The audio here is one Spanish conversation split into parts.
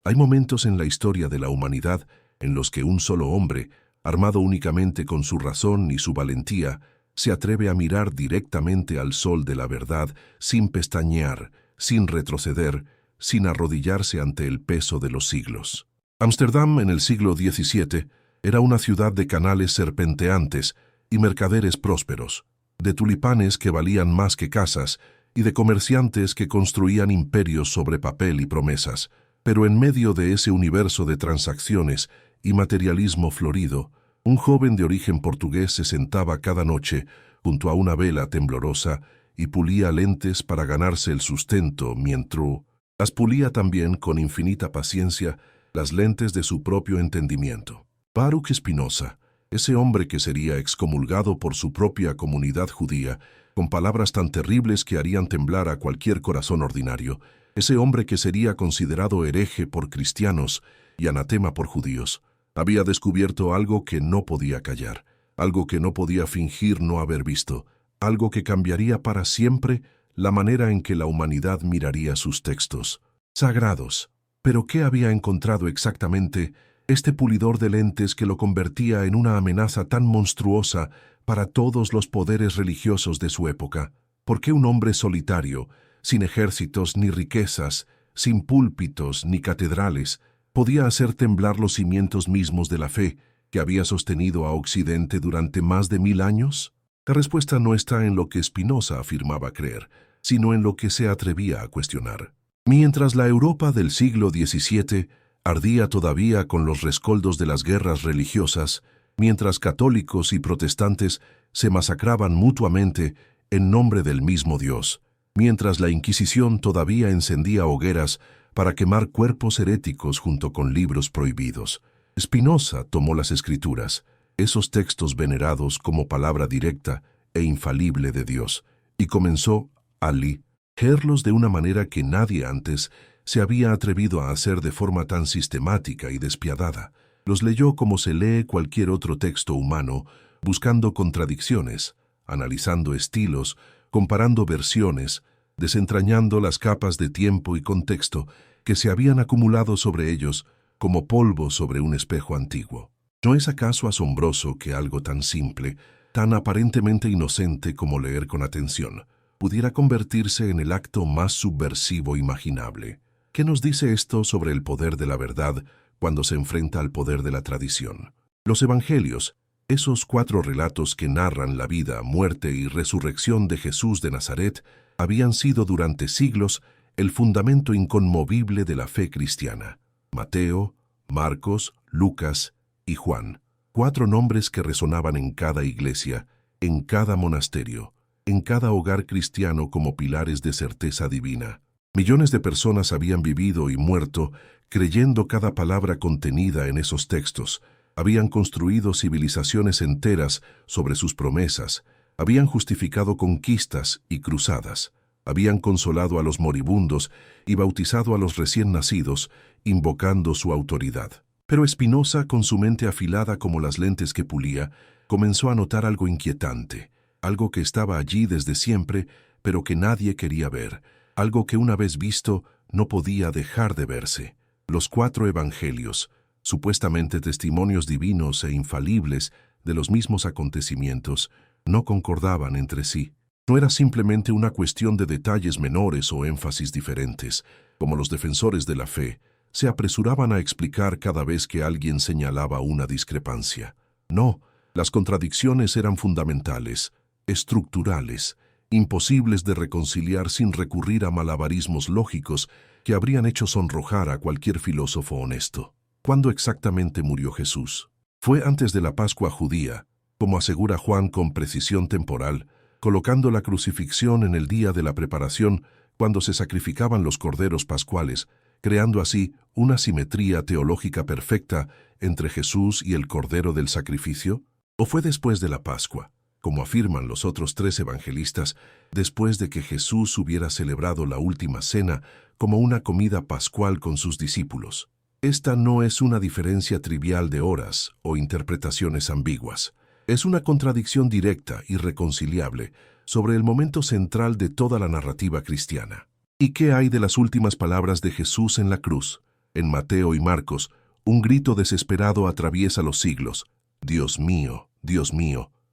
Hay momentos en la historia de la humanidad en los que un solo hombre, armado únicamente con su razón y su valentía, se atreve a mirar directamente al sol de la verdad sin pestañear, sin retroceder, sin arrodillarse ante el peso de los siglos. Ámsterdam en el siglo XVII era una ciudad de canales serpenteantes y mercaderes prósperos, de tulipanes que valían más que casas y de comerciantes que construían imperios sobre papel y promesas. Pero en medio de ese universo de transacciones y materialismo florido, un joven de origen portugués se sentaba cada noche junto a una vela temblorosa y pulía lentes para ganarse el sustento mientras las pulía también con infinita paciencia las lentes de su propio entendimiento. Baruch Spinoza, ese hombre que sería excomulgado por su propia comunidad judía, con palabras tan terribles que harían temblar a cualquier corazón ordinario, ese hombre que sería considerado hereje por cristianos y anatema por judíos, había descubierto algo que no podía callar, algo que no podía fingir no haber visto, algo que cambiaría para siempre la manera en que la humanidad miraría sus textos sagrados. Pero ¿qué había encontrado exactamente este pulidor de lentes que lo convertía en una amenaza tan monstruosa para todos los poderes religiosos de su época? ¿Por qué un hombre solitario, sin ejércitos ni riquezas, sin púlpitos ni catedrales, podía hacer temblar los cimientos mismos de la fe que había sostenido a Occidente durante más de 1000 años? La respuesta no está en lo que Spinoza afirmaba creer, sino en lo que se atrevía a cuestionar. Mientras la Europa del siglo XVII ardía todavía con los rescoldos de las guerras religiosas, mientras católicos y protestantes se masacraban mutuamente en nombre del mismo Dios, mientras la Inquisición todavía encendía hogueras para quemar cuerpos heréticos junto con libros prohibidos, Spinoza tomó las Escrituras, esos textos venerados como palabra directa e infalible de Dios, y comenzó a leerlos de una manera que nadie antes se había atrevido a hacer de forma tan sistemática y despiadada. Los leyó como se lee cualquier otro texto humano, buscando contradicciones, analizando estilos, comparando versiones, desentrañando las capas de tiempo y contexto que se habían acumulado sobre ellos como polvo sobre un espejo antiguo. ¿No es acaso asombroso que algo tan simple, tan aparentemente inocente como leer con atención, pudiera convertirse en el acto más subversivo imaginable? ¿Qué nos dice esto sobre el poder de la verdad cuando se enfrenta al poder de la tradición? Los Evangelios, esos 4 relatos que narran la vida, muerte y resurrección de Jesús de Nazaret, habían sido durante siglos el fundamento inconmovible de la fe cristiana. Mateo, Marcos, Lucas y Juan, 4 nombres que resonaban en cada iglesia, en cada monasterio, en cada hogar cristiano como pilares de certeza divina. Millones de personas habían vivido y muerto creyendo cada palabra contenida en esos textos, habían construido civilizaciones enteras sobre sus promesas, habían justificado conquistas y cruzadas, habían consolado a los moribundos y bautizado a los recién nacidos, invocando su autoridad. Pero Spinoza, con su mente afilada como las lentes que pulía, comenzó a notar algo inquietante, algo que estaba allí desde siempre, pero que nadie quería ver, algo que una vez visto no podía dejar de verse. Los 4 evangelios, supuestamente testimonios divinos e infalibles de los mismos acontecimientos, no concordaban entre sí. No era simplemente una cuestión de detalles menores o énfasis diferentes, como los defensores de la fe se apresuraban a explicar cada vez que alguien señalaba una discrepancia. No, las contradicciones eran fundamentales, estructurales, imposibles de reconciliar sin recurrir a malabarismos lógicos que habrían hecho sonrojar a cualquier filósofo honesto. ¿Cuándo exactamente murió Jesús? Fue antes de la Pascua judía, como asegura Juan con precisión temporal, colocando la crucifixión en el día de la preparación cuando se sacrificaban los corderos pascuales, creando así una simetría teológica perfecta entre Jesús y el cordero del sacrificio? ¿O fue después de la Pascua, como afirman los otros 3 evangelistas, después de que Jesús hubiera celebrado la última cena como una comida pascual con sus discípulos? Esta no es una diferencia trivial de horas o interpretaciones ambiguas. Es una contradicción directa, irreconciliable, sobre el momento central de toda la narrativa cristiana. ¿Y qué hay de las últimas palabras de Jesús en la cruz? En Mateo y Marcos, un grito desesperado atraviesa los siglos. Dios mío,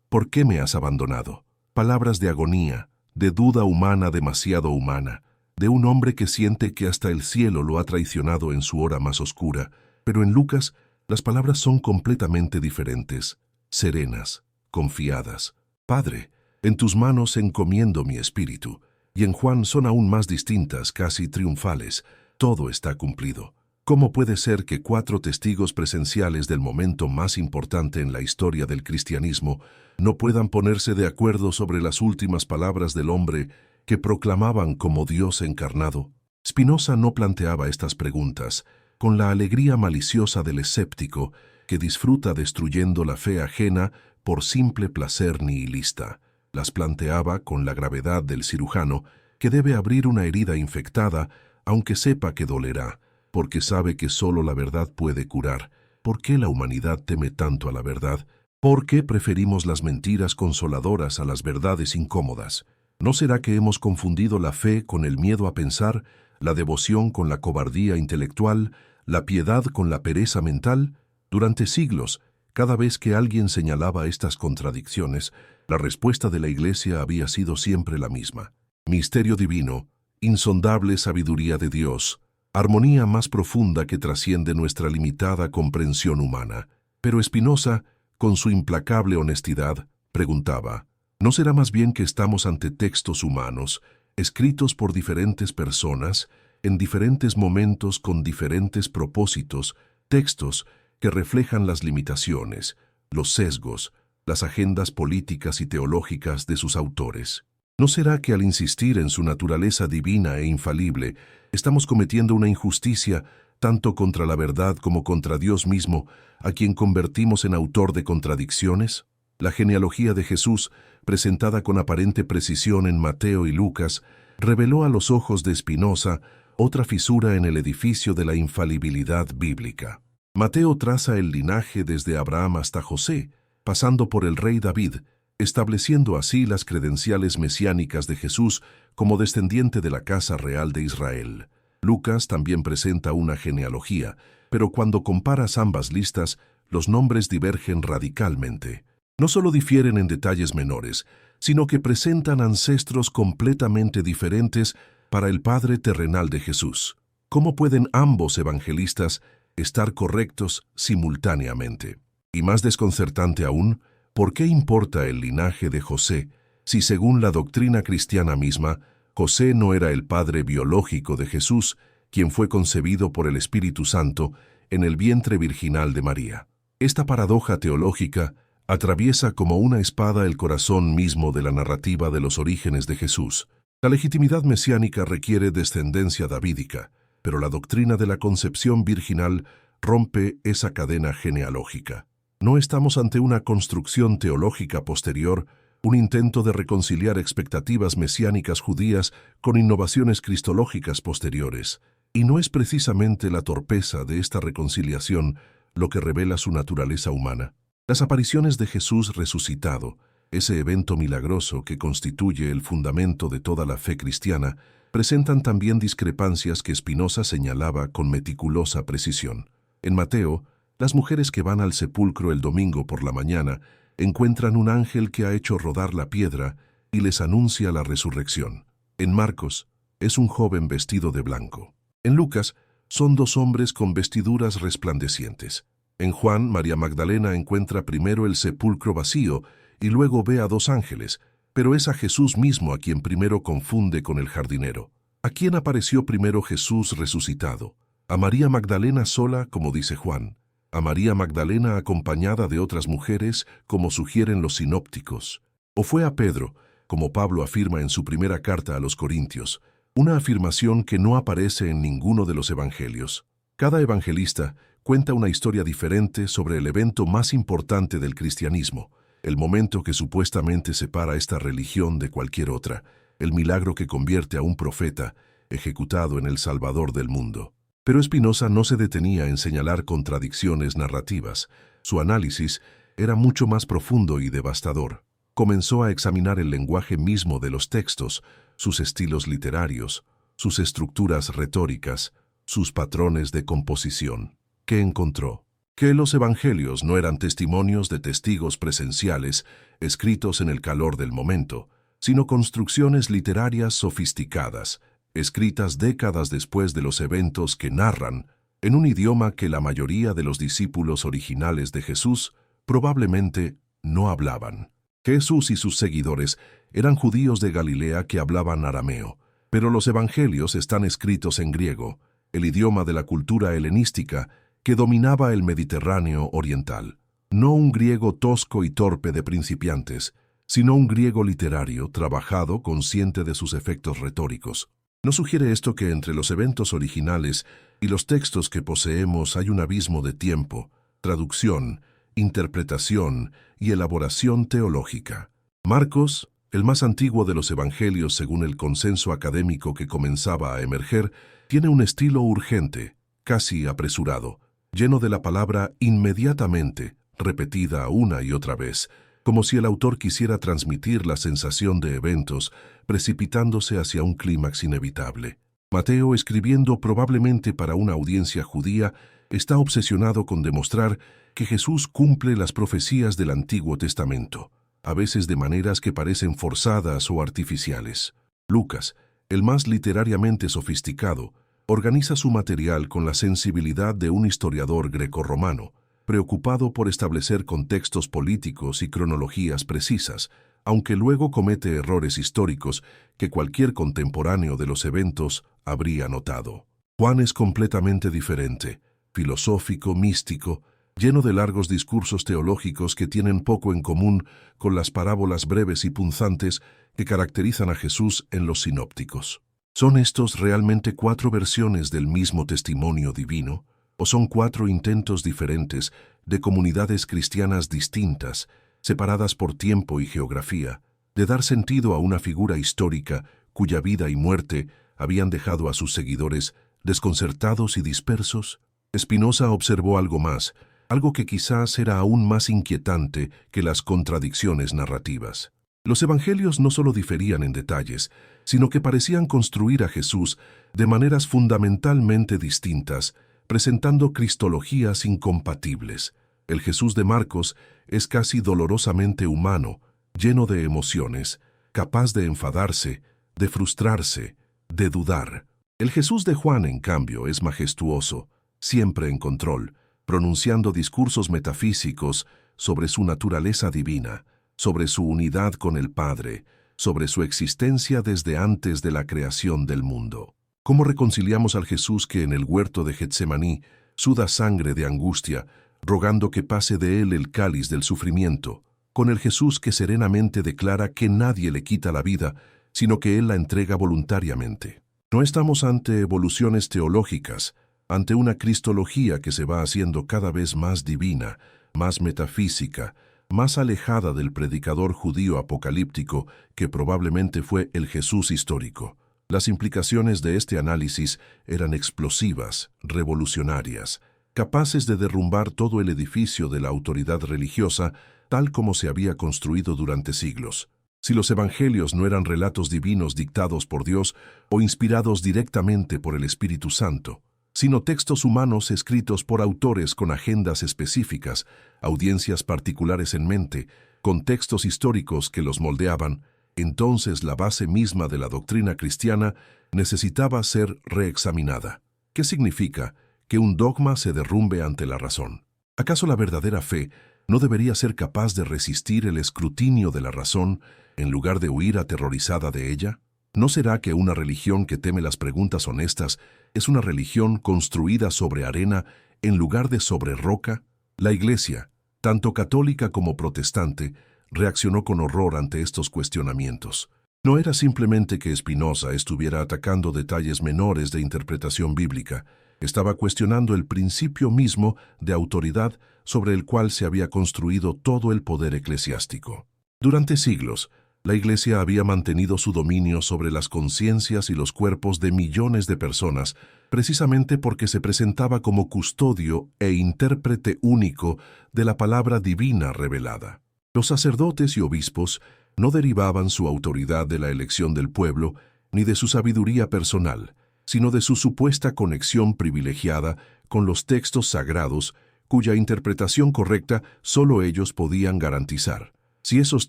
¿por qué me has abandonado? Palabras de agonía, de duda humana demasiado humana, de un hombre que siente que hasta el cielo lo ha traicionado en su hora más oscura. Pero en Lucas, las palabras son completamente diferentes, serenas, confiadas. Padre, en tus manos encomiendo mi espíritu. Y en Juan son aún más distintas, casi triunfales. Todo está cumplido. ¿Cómo puede ser que 4 testigos presenciales del momento más importante en la historia del cristianismo no puedan ponerse de acuerdo sobre las últimas palabras del hombre que proclamaban como Dios encarnado? Spinoza no planteaba estas preguntas con la alegría maliciosa del escéptico que disfruta destruyendo la fe ajena por simple placer nihilista. Las planteaba con la gravedad del cirujano que debe abrir una herida infectada aunque sepa que dolerá, porque sabe que solo la verdad puede curar. ¿Por qué la humanidad teme tanto a la verdad? ¿Por qué preferimos las mentiras consoladoras a las verdades incómodas? ¿No será que hemos confundido la fe con el miedo a pensar, la devoción con la cobardía intelectual, la piedad con la pereza mental? Durante siglos, cada vez que alguien señalaba estas contradicciones, la respuesta de la Iglesia había sido siempre la misma. Misterio divino, insondable sabiduría de Dios, armonía más profunda que trasciende nuestra limitada comprensión humana. Pero Spinoza, con su implacable honestidad, preguntaba, ¿no será más bien que estamos ante textos humanos, escritos por diferentes personas, en diferentes momentos con diferentes propósitos, textos que reflejan las limitaciones, los sesgos, las agendas políticas y teológicas de sus autores? ¿No será que al insistir en su naturaleza divina e infalible, estamos cometiendo una injusticia tanto contra la verdad como contra Dios mismo, a quien convertimos en autor de contradicciones? La genealogía de Jesús, presentada con aparente precisión en Mateo y Lucas, reveló a los ojos de Spinoza otra fisura en el edificio de la infalibilidad bíblica. Mateo traza el linaje desde Abraham hasta José, pasando por el rey David, estableciendo así las credenciales mesiánicas de Jesús como descendiente de la casa real de Israel. Lucas también presenta una genealogía, pero cuando comparas ambas listas, los nombres divergen radicalmente. No solo difieren en detalles menores, sino que presentan ancestros completamente diferentes para el Padre terrenal de Jesús. ¿Cómo pueden ambos evangelistas estar correctos simultáneamente? Y más desconcertante aún, ¿por qué importa el linaje de José si, según la doctrina cristiana misma, José no era el padre biológico de Jesús, quien fue concebido por el Espíritu Santo en el vientre virginal de María? Esta paradoja teológica atraviesa como una espada el corazón mismo de la narrativa de los orígenes de Jesús. La legitimidad mesiánica requiere descendencia davídica, pero la doctrina de la concepción virginal rompe esa cadena genealógica. No estamos ante una construcción teológica posterior, un intento de reconciliar expectativas mesiánicas judías con innovaciones cristológicas posteriores. Y no es precisamente la torpeza de esta reconciliación lo que revela su naturaleza humana. Las apariciones de Jesús resucitado, ese evento milagroso que constituye el fundamento de toda la fe cristiana, presentan también discrepancias que Spinoza señalaba con meticulosa precisión. En Mateo, las mujeres que van al sepulcro el domingo por la mañana encuentran un ángel que ha hecho rodar la piedra y les anuncia la resurrección. En Marcos, es un joven vestido de blanco. En Lucas, son 2 hombres con vestiduras resplandecientes. En Juan, María Magdalena encuentra primero el sepulcro vacío y luego ve a 2 ángeles, pero es a Jesús mismo a quien primero confunde con el jardinero. ¿A quién apareció primero Jesús resucitado? ¿A María Magdalena sola, como dice Juan? ¿A María Magdalena acompañada de otras mujeres, como sugieren los sinópticos? ¿O fue a Pedro, como Pablo afirma en su primera carta a los Corintios, una afirmación que no aparece en ninguno de los evangelios? Cada evangelista cuenta una historia diferente sobre el evento más importante del cristianismo, el momento que supuestamente separa esta religión de cualquier otra, el milagro que convierte a un profeta ejecutado en el Salvador del mundo. Pero Spinoza no se detenía en señalar contradicciones narrativas. Su análisis era mucho más profundo y devastador. Comenzó a examinar el lenguaje mismo de los textos, sus estilos literarios, sus estructuras retóricas, sus patrones de composición. ¿Qué encontró? Que los evangelios no eran testimonios de testigos presenciales escritos en el calor del momento, sino construcciones literarias sofisticadas, escritas décadas después de los eventos que narran, en un idioma que la mayoría de los discípulos originales de Jesús probablemente no hablaban. Jesús y sus seguidores eran judíos de Galilea que hablaban arameo, pero los evangelios están escritos en griego, el idioma de la cultura helenística que dominaba el Mediterráneo oriental. No un griego tosco y torpe de principiantes, sino un griego literario, trabajado, consciente de sus efectos retóricos. ¿No sugiere esto que entre los eventos originales y los textos que poseemos hay un abismo de tiempo, traducción, interpretación y elaboración teológica? Marcos, el más antiguo de los evangelios según el consenso académico que comenzaba a emerger, tiene un estilo urgente, casi apresurado, lleno de la palabra inmediatamente, repetida una y otra vez, como si el autor quisiera transmitir la sensación de eventos, precipitándose hacia un clímax inevitable. Mateo, escribiendo probablemente para una audiencia judía, está obsesionado con demostrar que Jesús cumple las profecías del Antiguo Testamento, a veces de maneras que parecen forzadas o artificiales. Lucas, el más literariamente sofisticado, organiza su material con la sensibilidad de un historiador grecorromano, preocupado por establecer contextos políticos y cronologías precisas, aunque luego comete errores históricos que cualquier contemporáneo de los eventos habría notado. Juan es completamente diferente, filosófico, místico, lleno de largos discursos teológicos que tienen poco en común con las parábolas breves y punzantes que caracterizan a Jesús en los sinópticos. ¿Son estos realmente 4 versiones del mismo testimonio divino? ¿O son 4 intentos diferentes de comunidades cristianas distintas, separadas por tiempo y geografía, de dar sentido a una figura histórica cuya vida y muerte habían dejado a sus seguidores desconcertados y dispersos? Spinoza observó algo más, algo que quizás era aún más inquietante que las contradicciones narrativas. Los evangelios no solo diferían en detalles, sino que parecían construir a Jesús de maneras fundamentalmente distintas, presentando cristologías incompatibles. El Jesús de Marcos es casi dolorosamente humano, lleno de emociones, capaz de enfadarse, de frustrarse, de dudar. El Jesús de Juan, en cambio, es majestuoso, siempre en control, pronunciando discursos metafísicos sobre su naturaleza divina, sobre su unidad con el Padre, sobre su existencia desde antes de la creación del mundo. ¿Cómo reconciliamos al Jesús que en el huerto de Getsemaní suda sangre de angustia, rogando que pase de él el cáliz del sufrimiento, con el Jesús que serenamente declara que nadie le quita la vida, sino que él la entrega voluntariamente? No estamos ante evoluciones teológicas, ante una cristología que se va haciendo cada vez más divina, más metafísica, más alejada del predicador judío apocalíptico que probablemente fue el Jesús histórico. Las implicaciones de este análisis eran explosivas, revolucionarias, capaces de derrumbar todo el edificio de la autoridad religiosa tal como se había construido durante siglos. Si los evangelios no eran relatos divinos dictados por Dios o inspirados directamente por el Espíritu Santo, sino textos humanos escritos por autores con agendas específicas, audiencias particulares en mente, contextos históricos que los moldeaban, entonces la base misma de la doctrina cristiana necesitaba ser reexaminada. ¿Qué significa que un dogma se derrumbe ante la razón? ¿Acaso la verdadera fe no debería ser capaz de resistir el escrutinio de la razón en lugar de huir aterrorizada de ella? ¿No será que una religión que teme las preguntas honestas es una religión construida sobre arena en lugar de sobre roca? La Iglesia, tanto católica como protestante, reaccionó con horror ante estos cuestionamientos. No era simplemente que Spinoza estuviera atacando detalles menores de interpretación bíblica, estaba cuestionando el principio mismo de autoridad sobre el cual se había construido todo el poder eclesiástico. Durante siglos, la Iglesia había mantenido su dominio sobre las conciencias y los cuerpos de millones de personas, precisamente porque se presentaba como custodio e intérprete único de la palabra divina revelada. Los sacerdotes y obispos no derivaban su autoridad de la elección del pueblo ni de su sabiduría personal, sino de su supuesta conexión privilegiada con los textos sagrados, cuya interpretación correcta solo ellos podían garantizar. Si esos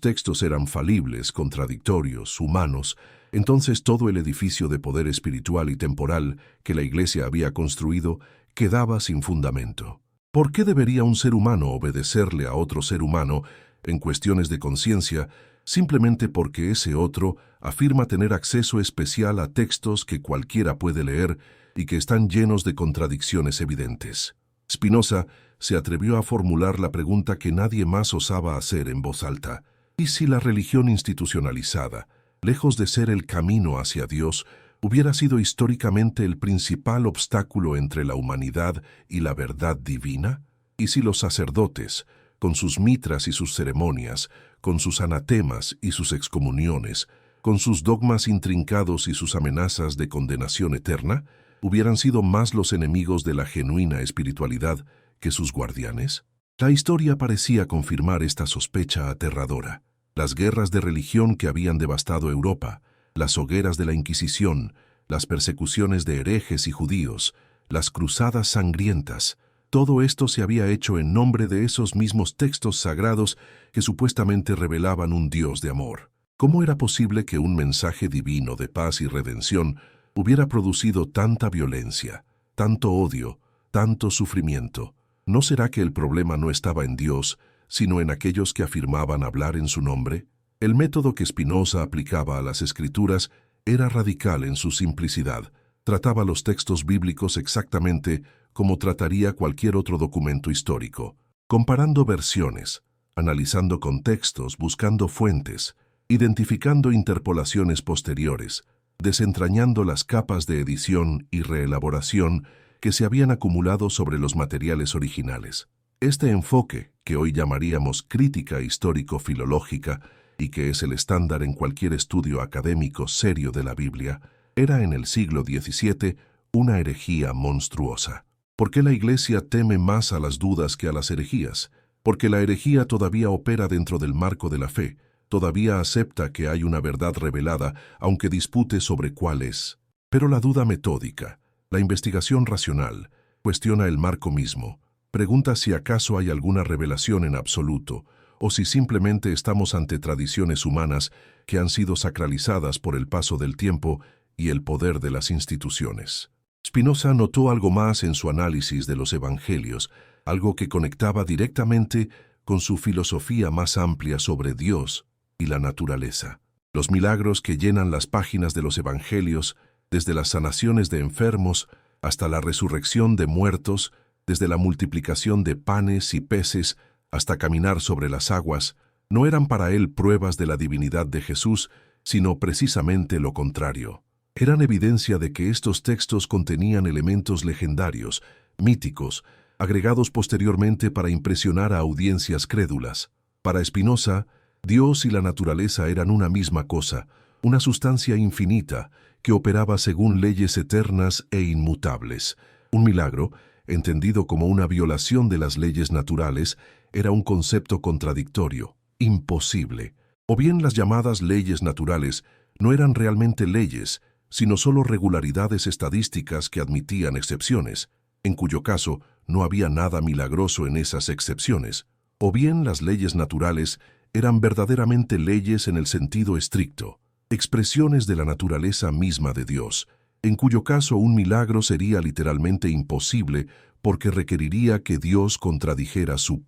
textos eran falibles, contradictorios, humanos, entonces todo el edificio de poder espiritual y temporal que la Iglesia había construido quedaba sin fundamento. ¿Por qué debería un ser humano obedecerle a otro ser humano en cuestiones de conciencia simplemente porque ese otro afirma tener acceso especial a textos que cualquiera puede leer y que están llenos de contradicciones evidentes? Spinoza se atrevió a formular la pregunta que nadie más osaba hacer en voz alta. ¿Y si la religión institucionalizada, lejos de ser el camino hacia Dios, hubiera sido históricamente el principal obstáculo entre la humanidad y la verdad divina? ¿Y si los sacerdotes, con sus mitras y sus ceremonias, con sus anatemas y sus excomuniones, con sus dogmas intrincados y sus amenazas de condenación eterna, hubieran sido más los enemigos de la genuina espiritualidad que sus guardianes? La historia parecía confirmar esta sospecha aterradora. Las guerras de religión que habían devastado Europa, las hogueras de la Inquisición, las persecuciones de herejes y judíos, las cruzadas sangrientas, todo esto se había hecho en nombre de esos mismos textos sagrados que supuestamente revelaban un Dios de amor. ¿Cómo era posible que un mensaje divino de paz y redención hubiera producido tanta violencia, tanto odio, tanto sufrimiento? ¿No será que el problema no estaba en Dios, sino en aquellos que afirmaban hablar en su nombre? El método que Spinoza aplicaba a las Escrituras era radical en su simplicidad. Trataba los textos bíblicos exactamente como trataría cualquier otro documento histórico, comparando versiones, analizando contextos, buscando fuentes, identificando interpolaciones posteriores, desentrañando las capas de edición y reelaboración que se habían acumulado sobre los materiales originales. Este enfoque, que hoy llamaríamos crítica histórico-filológica y que es el estándar en cualquier estudio académico serio de la Biblia, era en el siglo XVII una herejía monstruosa. ¿Por qué la Iglesia teme más a las dudas que a las herejías? Porque la herejía todavía opera dentro del marco de la fe, todavía acepta que hay una verdad revelada, aunque dispute sobre cuál es. Pero la duda metódica, la investigación racional, cuestiona el marco mismo, pregunta si acaso hay alguna revelación en absoluto, o si simplemente estamos ante tradiciones humanas que han sido sacralizadas por el paso del tiempo y el poder de las instituciones. Spinoza notó algo más en su análisis de los evangelios, algo que conectaba directamente con su filosofía más amplia sobre Dios y la naturaleza. Los milagros que llenan las páginas de los evangelios, desde las sanaciones de enfermos hasta la resurrección de muertos, desde la multiplicación de panes y peces hasta caminar sobre las aguas, no eran para él pruebas de la divinidad de Jesús, sino precisamente lo contrario. Eran evidencia de que estos textos contenían elementos legendarios, míticos, agregados posteriormente para impresionar a audiencias crédulas. Para Spinoza, Dios y la naturaleza eran una misma cosa, una sustancia infinita que operaba según leyes eternas e inmutables. Un milagro, entendido como una violación de las leyes naturales, era un concepto contradictorio, imposible. O bien las llamadas leyes naturales no eran realmente leyes, sino solo regularidades estadísticas que admitían excepciones, en cuyo caso no había nada milagroso en esas excepciones. O bien las leyes naturales eran verdaderamente leyes en el sentido estricto, expresiones de la naturaleza misma de Dios, en cuyo caso un milagro sería literalmente imposible porque requeriría que Dios contradijera su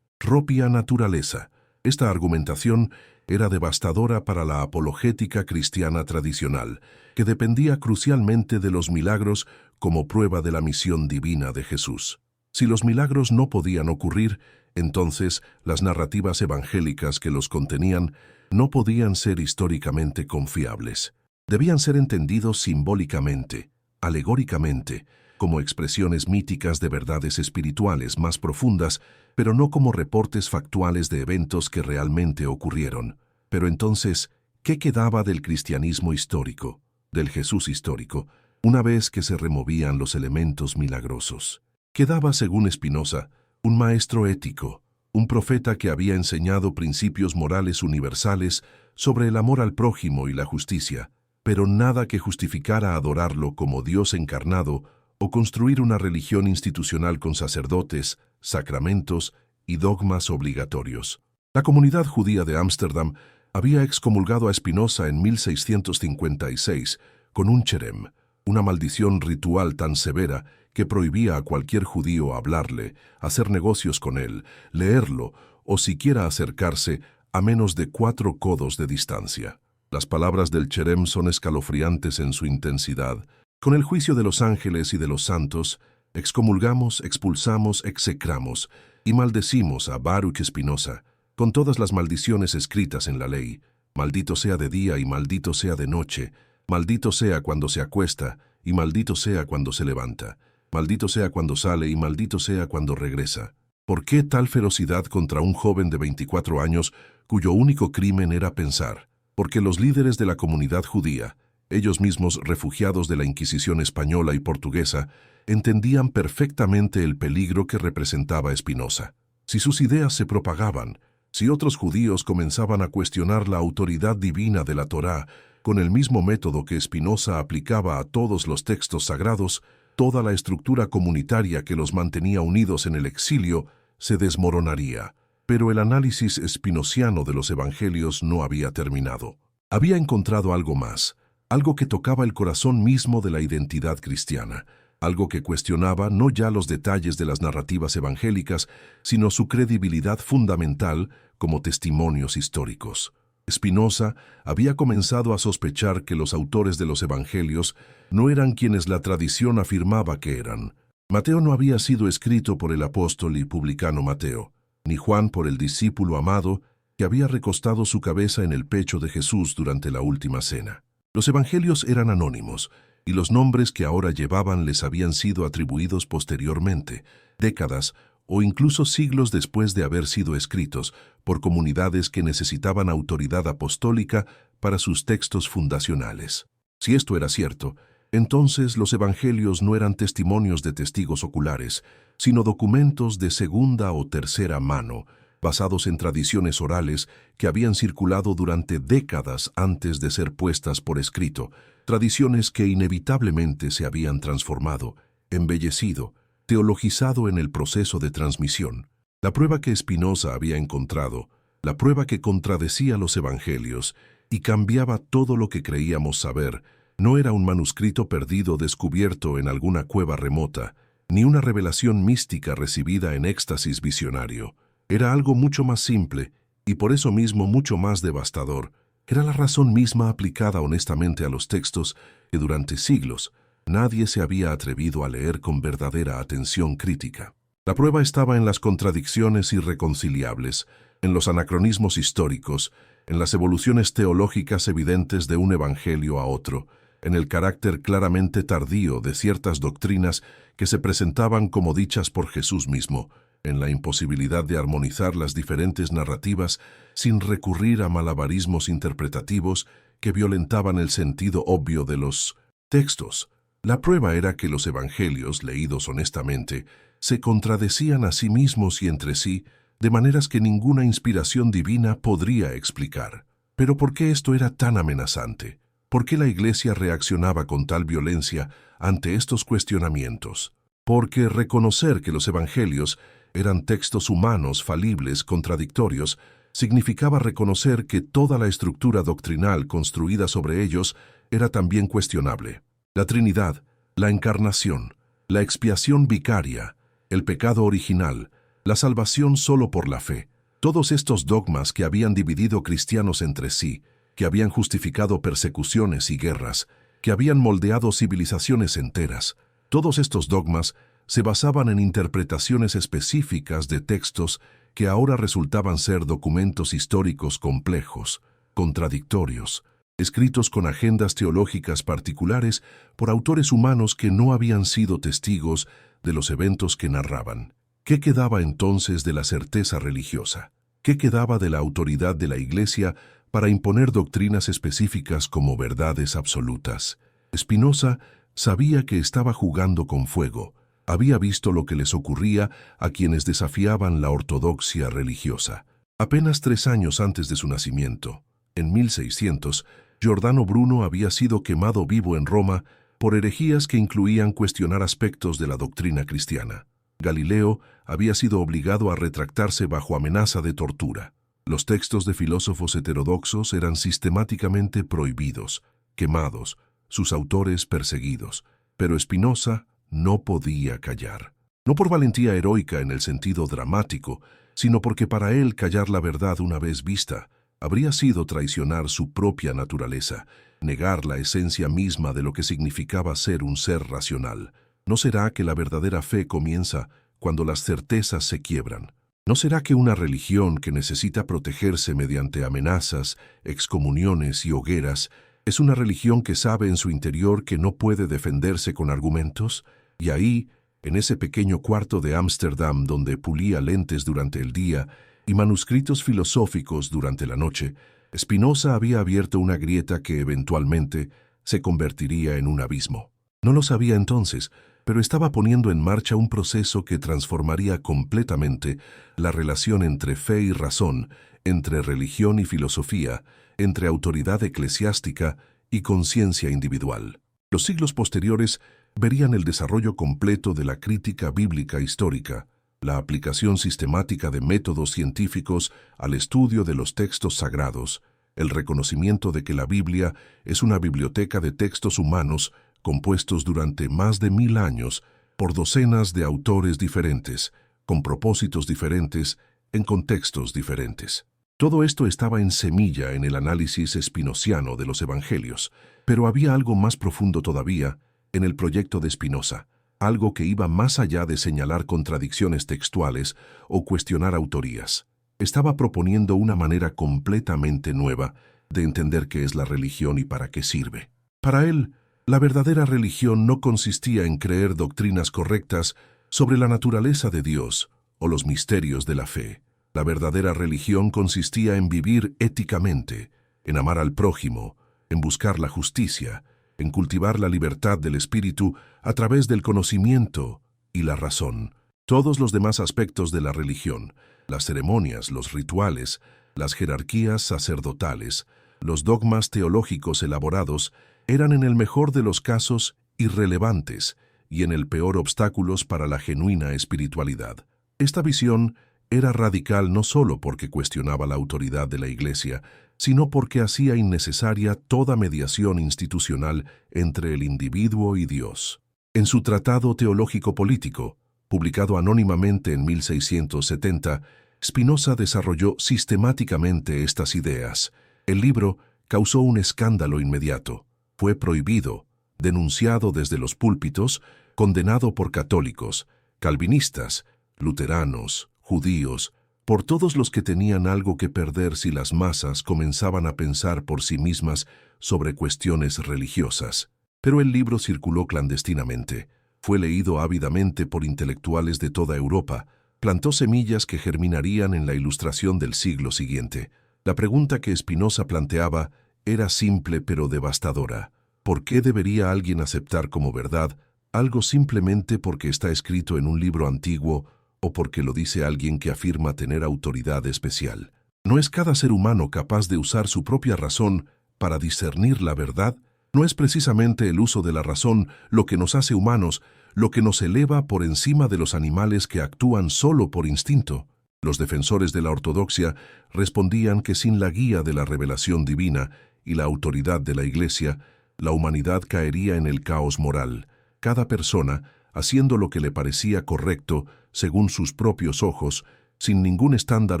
propia naturaleza. Esta argumentación era devastadora para la apologética cristiana tradicional, que dependía crucialmente de los milagros como prueba de la misión divina de Jesús. Si los milagros no podían ocurrir, entonces las narrativas evangélicas que los contenían no podían ser históricamente confiables. Debían ser entendidos simbólicamente, alegóricamente, como expresiones míticas de verdades espirituales más profundas, pero no como reportes factuales de eventos que realmente ocurrieron. Pero entonces, ¿qué quedaba del cristianismo histórico, del Jesús histórico, una vez que se removían los elementos milagrosos? Quedaba, según Spinoza, un maestro ético, un profeta que había enseñado principios morales universales sobre el amor al prójimo y la justicia, pero nada que justificara adorarlo como Dios encarnado o construir una religión institucional con sacerdotes, sacramentos y dogmas obligatorios. La comunidad judía de Ámsterdam había excomulgado a Spinoza en 1656 con un cherem, una maldición ritual tan severa que prohibía a cualquier judío hablarle, hacer negocios con él, leerlo o siquiera acercarse a menos de 4 codos de distancia. Las palabras del cherem son escalofriantes en su intensidad. Con el juicio de los ángeles y de los santos, excomulgamos, expulsamos, execramos y maldecimos a Baruch Spinoza, con todas las maldiciones escritas en la ley. Maldito sea de día y maldito sea de noche, maldito sea cuando se acuesta y maldito sea cuando se levanta, maldito sea cuando sale y maldito sea cuando regresa. ¿Por qué tal ferocidad contra un joven de 24 años cuyo único crimen era pensar? Porque los líderes de la comunidad judía, ellos mismos refugiados de la Inquisición española y portuguesa, entendían perfectamente el peligro que representaba Spinoza. Si sus ideas se propagaban, si otros judíos comenzaban a cuestionar la autoridad divina de la Torá con el mismo método que Spinoza aplicaba a todos los textos sagrados, toda la estructura comunitaria que los mantenía unidos en el exilio se desmoronaría. Pero el análisis spinociano de los evangelios no había terminado. Había encontrado algo más, algo que tocaba el corazón mismo de la identidad cristiana, algo que cuestionaba no ya los detalles de las narrativas evangélicas, sino su credibilidad fundamental como testimonios históricos. Spinoza había comenzado a sospechar que los autores de los evangelios no eran quienes la tradición afirmaba que eran. Mateo no había sido escrito por el apóstol y publicano Mateo, ni Juan por el discípulo amado que había recostado su cabeza en el pecho de Jesús durante la última cena. Los evangelios eran anónimos, y los nombres que ahora llevaban les habían sido atribuidos posteriormente, décadas o incluso siglos después de haber sido escritos, por comunidades que necesitaban autoridad apostólica para sus textos fundacionales. Si esto era cierto, entonces los evangelios no eran testimonios de testigos oculares, sino documentos de segunda o tercera mano, basados en tradiciones orales que habían circulado durante décadas antes de ser puestas por escrito, tradiciones que inevitablemente se habían transformado, embellecido, teologizado en el proceso de transmisión. La prueba que Spinoza había encontrado, la prueba que contradecía los evangelios y cambiaba todo lo que creíamos saber, no era un manuscrito perdido descubierto en alguna cueva remota, ni una revelación mística recibida en éxtasis visionario. Era algo mucho más simple y por eso mismo mucho más devastador. Era la razón misma aplicada honestamente a los textos que durante siglos nadie se había atrevido a leer con verdadera atención crítica. La prueba estaba en las contradicciones irreconciliables, en los anacronismos históricos, en las evoluciones teológicas evidentes de un evangelio a otro, en el carácter claramente tardío de ciertas doctrinas que se presentaban como dichas por Jesús mismo, en la imposibilidad de armonizar las diferentes narrativas sin recurrir a malabarismos interpretativos que violentaban el sentido obvio de los textos. La prueba era que los evangelios, leídos honestamente, se contradecían a sí mismos y entre sí de maneras que ninguna inspiración divina podría explicar. Pero ¿por qué esto era tan amenazante? ¿Por qué la Iglesia reaccionaba con tal violencia ante estos cuestionamientos? Porque reconocer que los evangelios eran textos humanos, falibles, contradictorios, significaba reconocer que toda la estructura doctrinal construida sobre ellos era también cuestionable. La Trinidad, la Encarnación, la expiación vicaria, el pecado original, la salvación solo por la fe, todos estos dogmas que habían dividido cristianos entre sí, que habían justificado persecuciones y guerras, que habían moldeado civilizaciones enteras, todos estos dogmas se basaban en interpretaciones específicas de textos que ahora resultaban ser documentos históricos complejos, contradictorios, escritos con agendas teológicas particulares por autores humanos que no habían sido testigos de los eventos que narraban. ¿Qué quedaba entonces de la certeza religiosa? ¿Qué quedaba de la autoridad de la Iglesia para imponer doctrinas específicas como verdades absolutas? Spinoza sabía que estaba jugando con fuego. Había visto lo que les ocurría a quienes desafiaban la ortodoxia religiosa. Apenas 3 años antes de su nacimiento, en 1600, Giordano Bruno había sido quemado vivo en Roma por herejías que incluían cuestionar aspectos de la doctrina cristiana. Galileo había sido obligado a retractarse bajo amenaza de tortura. Los textos de filósofos heterodoxos eran sistemáticamente prohibidos, quemados, sus autores perseguidos. Pero Spinoza no podía callar. No por valentía heroica en el sentido dramático, sino porque para él callar la verdad una vez vista habría sido traicionar su propia naturaleza, negar la esencia misma de lo que significaba ser un ser racional. ¿No será que la verdadera fe comienza cuando las certezas se quiebran? ¿No será que una religión que necesita protegerse mediante amenazas, excomuniones y hogueras es una religión que sabe en su interior que no puede defenderse con argumentos? Y ahí, en ese pequeño cuarto de Ámsterdam donde pulía lentes durante el día y manuscritos filosóficos durante la noche, Spinoza había abierto una grieta que eventualmente se convertiría en un abismo. No lo sabía entonces, pero estaba poniendo en marcha un proceso que transformaría completamente la relación entre fe y razón, entre religión y filosofía, entre autoridad eclesiástica y conciencia individual. Los siglos posteriores verían el desarrollo completo de la crítica bíblica histórica, la aplicación sistemática de métodos científicos al estudio de los textos sagrados, el reconocimiento de que la Biblia es una biblioteca de textos humanos compuestos durante más de 1000 años por docenas de autores diferentes, con propósitos diferentes, en contextos diferentes. Todo esto estaba en semilla en el análisis spinociano de los evangelios, pero había algo más profundo todavía en el proyecto de Spinoza, algo que iba más allá de señalar contradicciones textuales o cuestionar autorías. Estaba proponiendo una manera completamente nueva de entender qué es la religión y para qué sirve. Para él, la verdadera religión no consistía en creer doctrinas correctas sobre la naturaleza de Dios o los misterios de la fe. La verdadera religión consistía en vivir éticamente, en amar al prójimo, en buscar la justicia, en cultivar la libertad del espíritu a través del conocimiento y la razón. Todos los demás aspectos de la religión, las ceremonias, los rituales, las jerarquías sacerdotales, los dogmas teológicos elaborados, eran en el mejor de los casos irrelevantes y en el peor obstáculos para la genuina espiritualidad. Esta visión era radical no solo porque cuestionaba la autoridad de la Iglesia, sino porque hacía innecesaria toda mediación institucional entre el individuo y Dios. En su Tratado Teológico-Político, publicado anónimamente en 1670, Spinoza desarrolló sistemáticamente estas ideas. El libro causó un escándalo inmediato. Fue prohibido, denunciado desde los púlpitos, condenado por católicos, calvinistas, luteranos, judíos, por todos los que tenían algo que perder si las masas comenzaban a pensar por sí mismas sobre cuestiones religiosas. Pero el libro circuló clandestinamente, fue leído ávidamente por intelectuales de toda Europa, plantó semillas que germinarían en la Ilustración del siglo siguiente. La pregunta que Spinoza planteaba era simple pero devastadora. ¿Por qué debería alguien aceptar como verdad algo simplemente porque está escrito en un libro antiguo o porque lo dice alguien que afirma tener autoridad especial? ¿No es cada ser humano capaz de usar su propia razón para discernir la verdad? ¿No es precisamente el uso de la razón lo que nos hace humanos, lo que nos eleva por encima de los animales que actúan solo por instinto? Los defensores de la ortodoxia respondían que sin la guía de la revelación divina y la autoridad de la Iglesia, la humanidad caería en el caos moral, cada persona haciendo lo que le parecía correcto según sus propios ojos, sin ningún estándar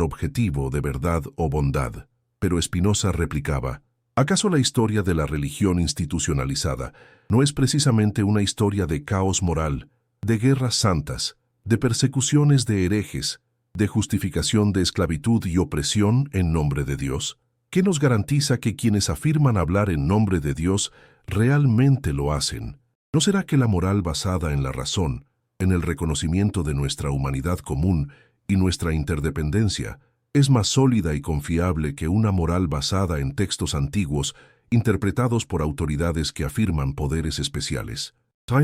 objetivo de verdad o bondad. Pero Spinoza replicaba: ¿acaso la historia de la religión institucionalizada no es precisamente una historia de caos moral, de guerras santas, de persecuciones de herejes, de justificación de esclavitud y opresión en nombre de Dios? ¿Qué nos garantiza que quienes afirman hablar en nombre de Dios realmente lo hacen? ¿No será que la moral basada en la razón, en el reconocimiento de nuestra humanidad común y nuestra interdependencia, es más sólida y confiable que una moral basada en textos antiguos interpretados por autoridades que afirman poderes especiales?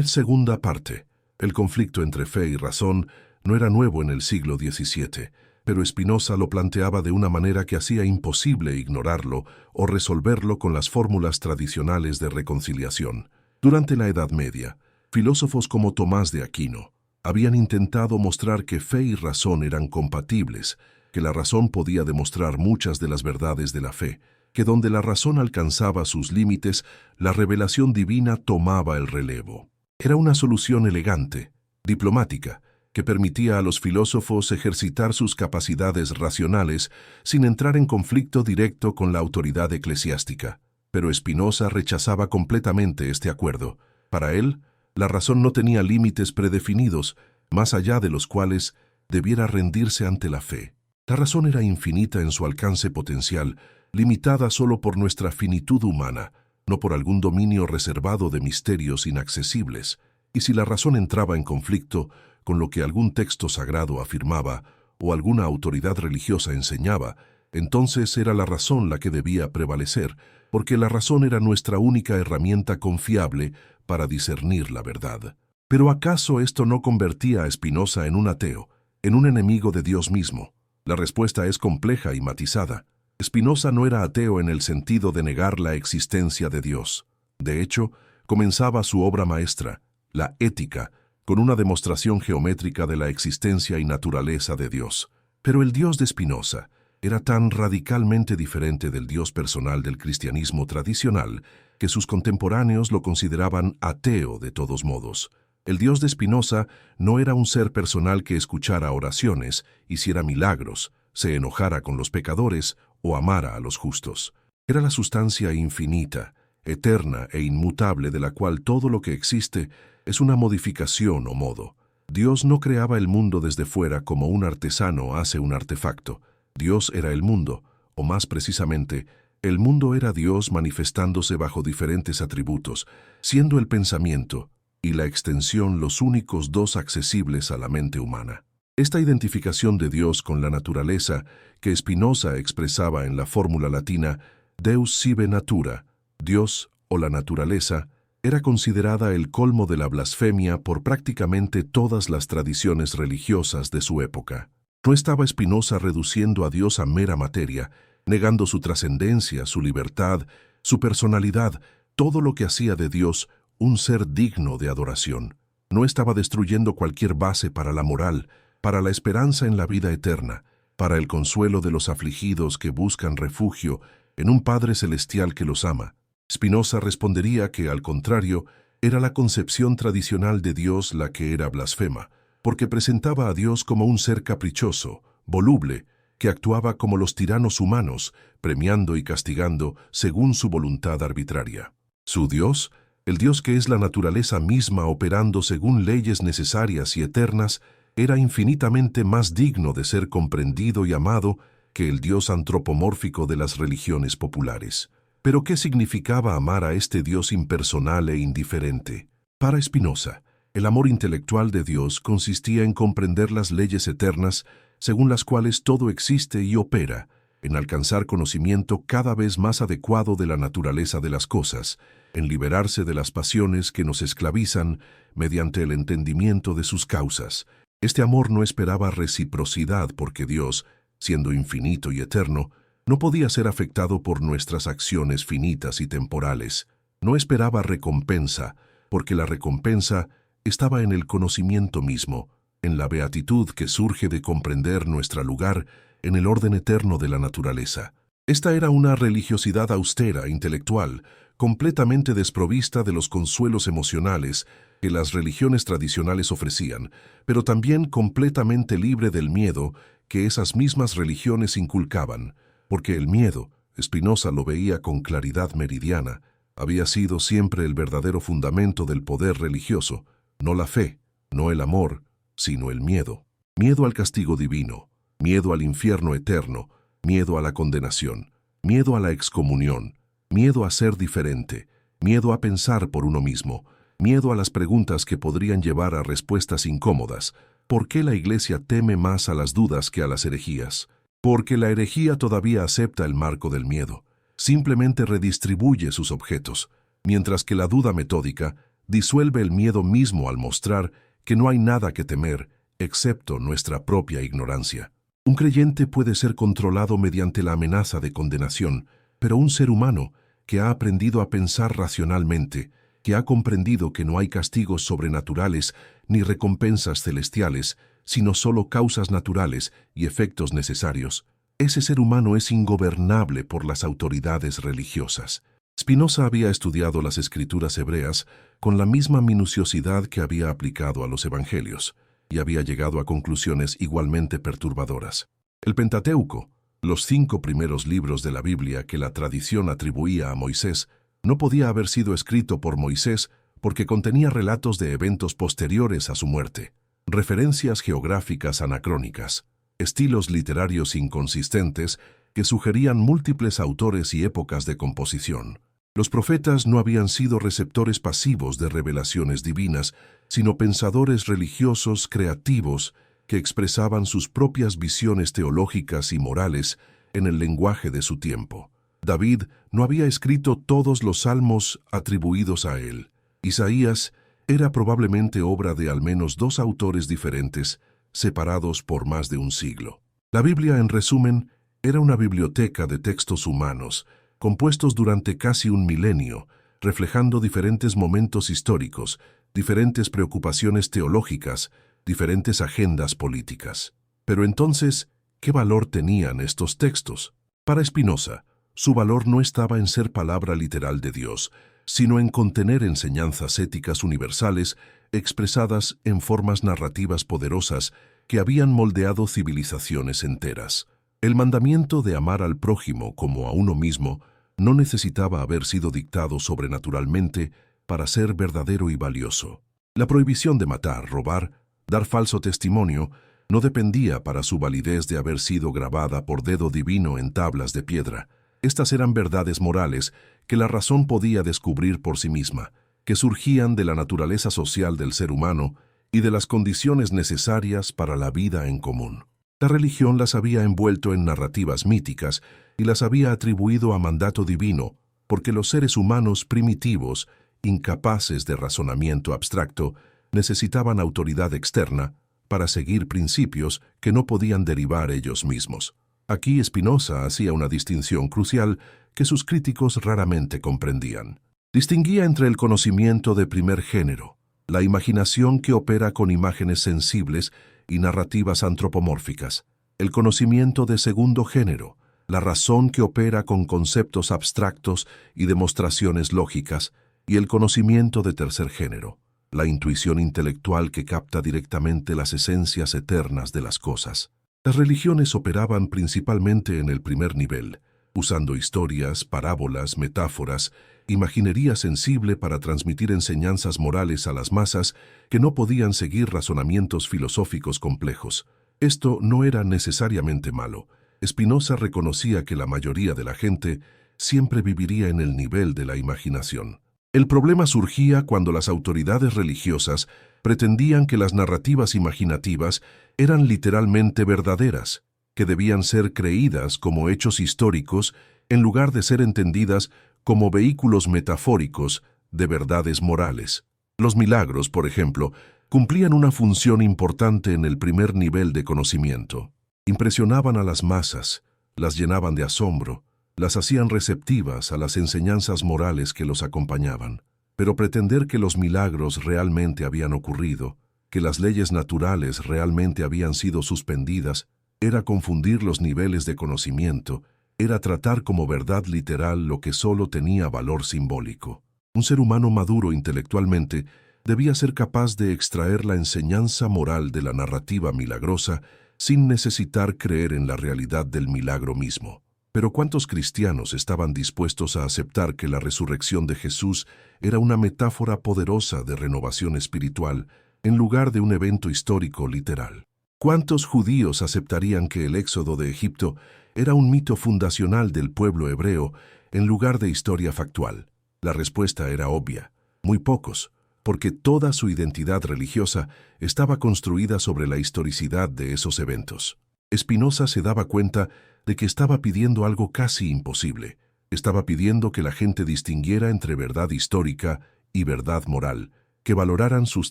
Segunda parte. El conflicto entre fe y razón no era nuevo en el siglo XVII. pero Spinoza lo planteaba de una manera que hacía imposible ignorarlo o resolverlo con las fórmulas tradicionales de reconciliación. Durante la Edad Media, filósofos como Tomás de Aquino habían intentado mostrar que fe y razón eran compatibles, que la razón podía demostrar muchas de las verdades de la fe, que donde la razón alcanzaba sus límites, la revelación divina tomaba el relevo. Era una solución elegante, diplomática, que permitía a los filósofos ejercitar sus capacidades racionales sin entrar en conflicto directo con la autoridad eclesiástica. Pero Spinoza rechazaba completamente este acuerdo. Para él, la razón no tenía límites predefinidos, más allá de los cuales debiera rendirse ante la fe. La razón era infinita en su alcance potencial, limitada solo por nuestra finitud humana, no por algún dominio reservado de misterios inaccesibles. Y si la razón entraba en conflicto con lo que algún texto sagrado afirmaba o alguna autoridad religiosa enseñaba, entonces era la razón la que debía prevalecer, porque la razón era nuestra única herramienta confiable para discernir la verdad. Pero ¿acaso esto no convertía a Spinoza en un ateo, en un enemigo de Dios mismo? La respuesta es compleja y matizada. Spinoza no era ateo en el sentido de negar la existencia de Dios. De hecho, comenzaba su obra maestra, la Ética, con una demostración geométrica de la existencia y naturaleza de Dios. Pero el Dios de Spinoza era tan radicalmente diferente del Dios personal del cristianismo tradicional que sus contemporáneos lo consideraban ateo de todos modos. El Dios de Spinoza no era un ser personal que escuchara oraciones, hiciera milagros, se enojara con los pecadores o amara a los justos. Era la sustancia infinita, eterna e inmutable de la cual todo lo que existe es una modificación o modo. Dios no creaba el mundo desde fuera como un artesano hace un artefacto. Dios era el mundo, o más precisamente, el mundo era Dios manifestándose bajo diferentes atributos, siendo el pensamiento y la extensión los únicos dos accesibles a la mente humana. Esta identificación de Dios con la naturaleza, que Spinoza expresaba en la fórmula latina Deus sive natura, Dios o la naturaleza, era considerada el colmo de la blasfemia por prácticamente todas las tradiciones religiosas de su época. No estaba Spinoza reduciendo a Dios a mera materia, negando su trascendencia, su libertad, su personalidad, todo lo que hacía de Dios un ser digno de adoración. No estaba destruyendo cualquier base para la moral, para la esperanza en la vida eterna, para el consuelo de los afligidos que buscan refugio en un Padre Celestial que los ama. Spinoza respondería que, al contrario, era la concepción tradicional de Dios la que era blasfema, porque presentaba a Dios como un ser caprichoso, voluble, que actuaba como los tiranos humanos, premiando y castigando según su voluntad arbitraria. Su Dios, el Dios que es la naturaleza misma operando según leyes necesarias y eternas, era infinitamente más digno de ser comprendido y amado que el Dios antropomórfico de las religiones populares. Pero ¿qué significaba amar a este Dios impersonal e indiferente? Para Spinoza, el amor intelectual de Dios consistía en comprender las leyes eternas según las cuales todo existe y opera, en alcanzar conocimiento cada vez más adecuado de la naturaleza de las cosas, en liberarse de las pasiones que nos esclavizan mediante el entendimiento de sus causas. Este amor no esperaba reciprocidad porque Dios, siendo infinito y eterno, no podía ser afectado por nuestras acciones finitas y temporales. No esperaba recompensa, porque la recompensa estaba en el conocimiento mismo, en la beatitud que surge de comprender nuestro lugar en el orden eterno de la naturaleza. Esta era una religiosidad austera, intelectual, completamente desprovista de los consuelos emocionales que las religiones tradicionales ofrecían, pero también completamente libre del miedo que esas mismas religiones inculcaban, porque el miedo, Spinoza lo veía con claridad meridiana, había sido siempre el verdadero fundamento del poder religioso, no la fe, no el amor, sino el miedo. Miedo al castigo divino, miedo al infierno eterno, miedo a la condenación, miedo a la excomunión, miedo a ser diferente, miedo a pensar por uno mismo, miedo a las preguntas que podrían llevar a respuestas incómodas. ¿Por qué la Iglesia teme más a las dudas que a las herejías? Porque la herejía todavía acepta el marco del miedo, simplemente redistribuye sus objetos, mientras que la duda metódica disuelve el miedo mismo al mostrar que no hay nada que temer excepto nuestra propia ignorancia. Un creyente puede ser controlado mediante la amenaza de condenación, pero un ser humano que ha aprendido a pensar racionalmente, que ha comprendido que no hay castigos sobrenaturales ni recompensas celestiales, sino solo causas naturales y efectos necesarios, ese ser humano es ingobernable por las autoridades religiosas. Spinoza había estudiado las escrituras hebreas con la misma minuciosidad que había aplicado a los evangelios, y había llegado a conclusiones igualmente perturbadoras. El Pentateuco, los 5 primeros libros de la Biblia que la tradición atribuía a Moisés, no podía haber sido escrito por Moisés porque contenía relatos de eventos posteriores a su muerte, referencias geográficas anacrónicas, estilos literarios inconsistentes que sugerían múltiples autores y épocas de composición. Los profetas no habían sido receptores pasivos de revelaciones divinas, sino pensadores religiosos creativos que expresaban sus propias visiones teológicas y morales en el lenguaje de su tiempo. David no había escrito todos los salmos atribuidos a él. Isaías era probablemente obra de al menos 2 autores diferentes, separados por más de un siglo. La Biblia, en resumen, era una biblioteca de textos humanos, compuestos durante casi un milenio, reflejando diferentes momentos históricos, diferentes preocupaciones teológicas, diferentes agendas políticas. Pero entonces, ¿qué valor tenían estos textos? Para Spinoza, su valor no estaba en ser palabra literal de Dios, sino en contener enseñanzas éticas universales expresadas en formas narrativas poderosas que habían moldeado civilizaciones enteras. El mandamiento de amar al prójimo como a uno mismo no necesitaba haber sido dictado sobrenaturalmente para ser verdadero y valioso. La prohibición de matar, robar, dar falso testimonio, no dependía para su validez de haber sido grabada por dedo divino en tablas de piedra. Estas eran verdades morales que la razón podía descubrir por sí misma, que surgían de la naturaleza social del ser humano y de las condiciones necesarias para la vida en común. La religión las había envuelto en narrativas míticas y las había atribuido a mandato divino, porque los seres humanos primitivos, incapaces de razonamiento abstracto, necesitaban autoridad externa para seguir principios que no podían derivar ellos mismos. Aquí Spinoza hacía una distinción crucial que sus críticos raramente comprendían. Distinguía entre el conocimiento de primer género, la imaginación que opera con imágenes sensibles y narrativas antropomórficas, el conocimiento de segundo género, la razón que opera con conceptos abstractos y demostraciones lógicas, y el conocimiento de tercer género, la intuición intelectual que capta directamente las esencias eternas de las cosas. Las religiones operaban principalmente en el primer nivel, usando historias, parábolas, metáforas, imaginería sensible para transmitir enseñanzas morales a las masas que no podían seguir razonamientos filosóficos complejos. Esto no era necesariamente malo. Spinoza reconocía que la mayoría de la gente siempre viviría en el nivel de la imaginación. El problema surgía cuando las autoridades religiosas pretendían que las narrativas imaginativas eran literalmente verdaderas, que debían ser creídas como hechos históricos en lugar de ser entendidas como vehículos metafóricos de verdades morales. Los milagros, por ejemplo, cumplían una función importante en el primer nivel de conocimiento. Impresionaban a las masas, las llenaban de asombro, las hacían receptivas a las enseñanzas morales que los acompañaban. Pero pretender que los milagros realmente habían ocurrido, que las leyes naturales realmente habían sido suspendidas, era confundir los niveles de conocimiento, era tratar como verdad literal lo que solo tenía valor simbólico. Un ser humano maduro intelectualmente debía ser capaz de extraer la enseñanza moral de la narrativa milagrosa sin necesitar creer en la realidad del milagro mismo. Pero ¿cuántos cristianos estaban dispuestos a aceptar que la resurrección de Jesús era una metáfora poderosa de renovación espiritual en lugar de un evento histórico literal? ¿Cuántos judíos aceptarían que el éxodo de Egipto era un mito fundacional del pueblo hebreo en lugar de historia factual? La respuesta era obvia: muy pocos, porque toda su identidad religiosa estaba construida sobre la historicidad de esos eventos. Spinoza se daba cuenta de que estaba pidiendo algo casi imposible. Estaba pidiendo que la gente distinguiera entre verdad histórica y verdad moral, que valoraran sus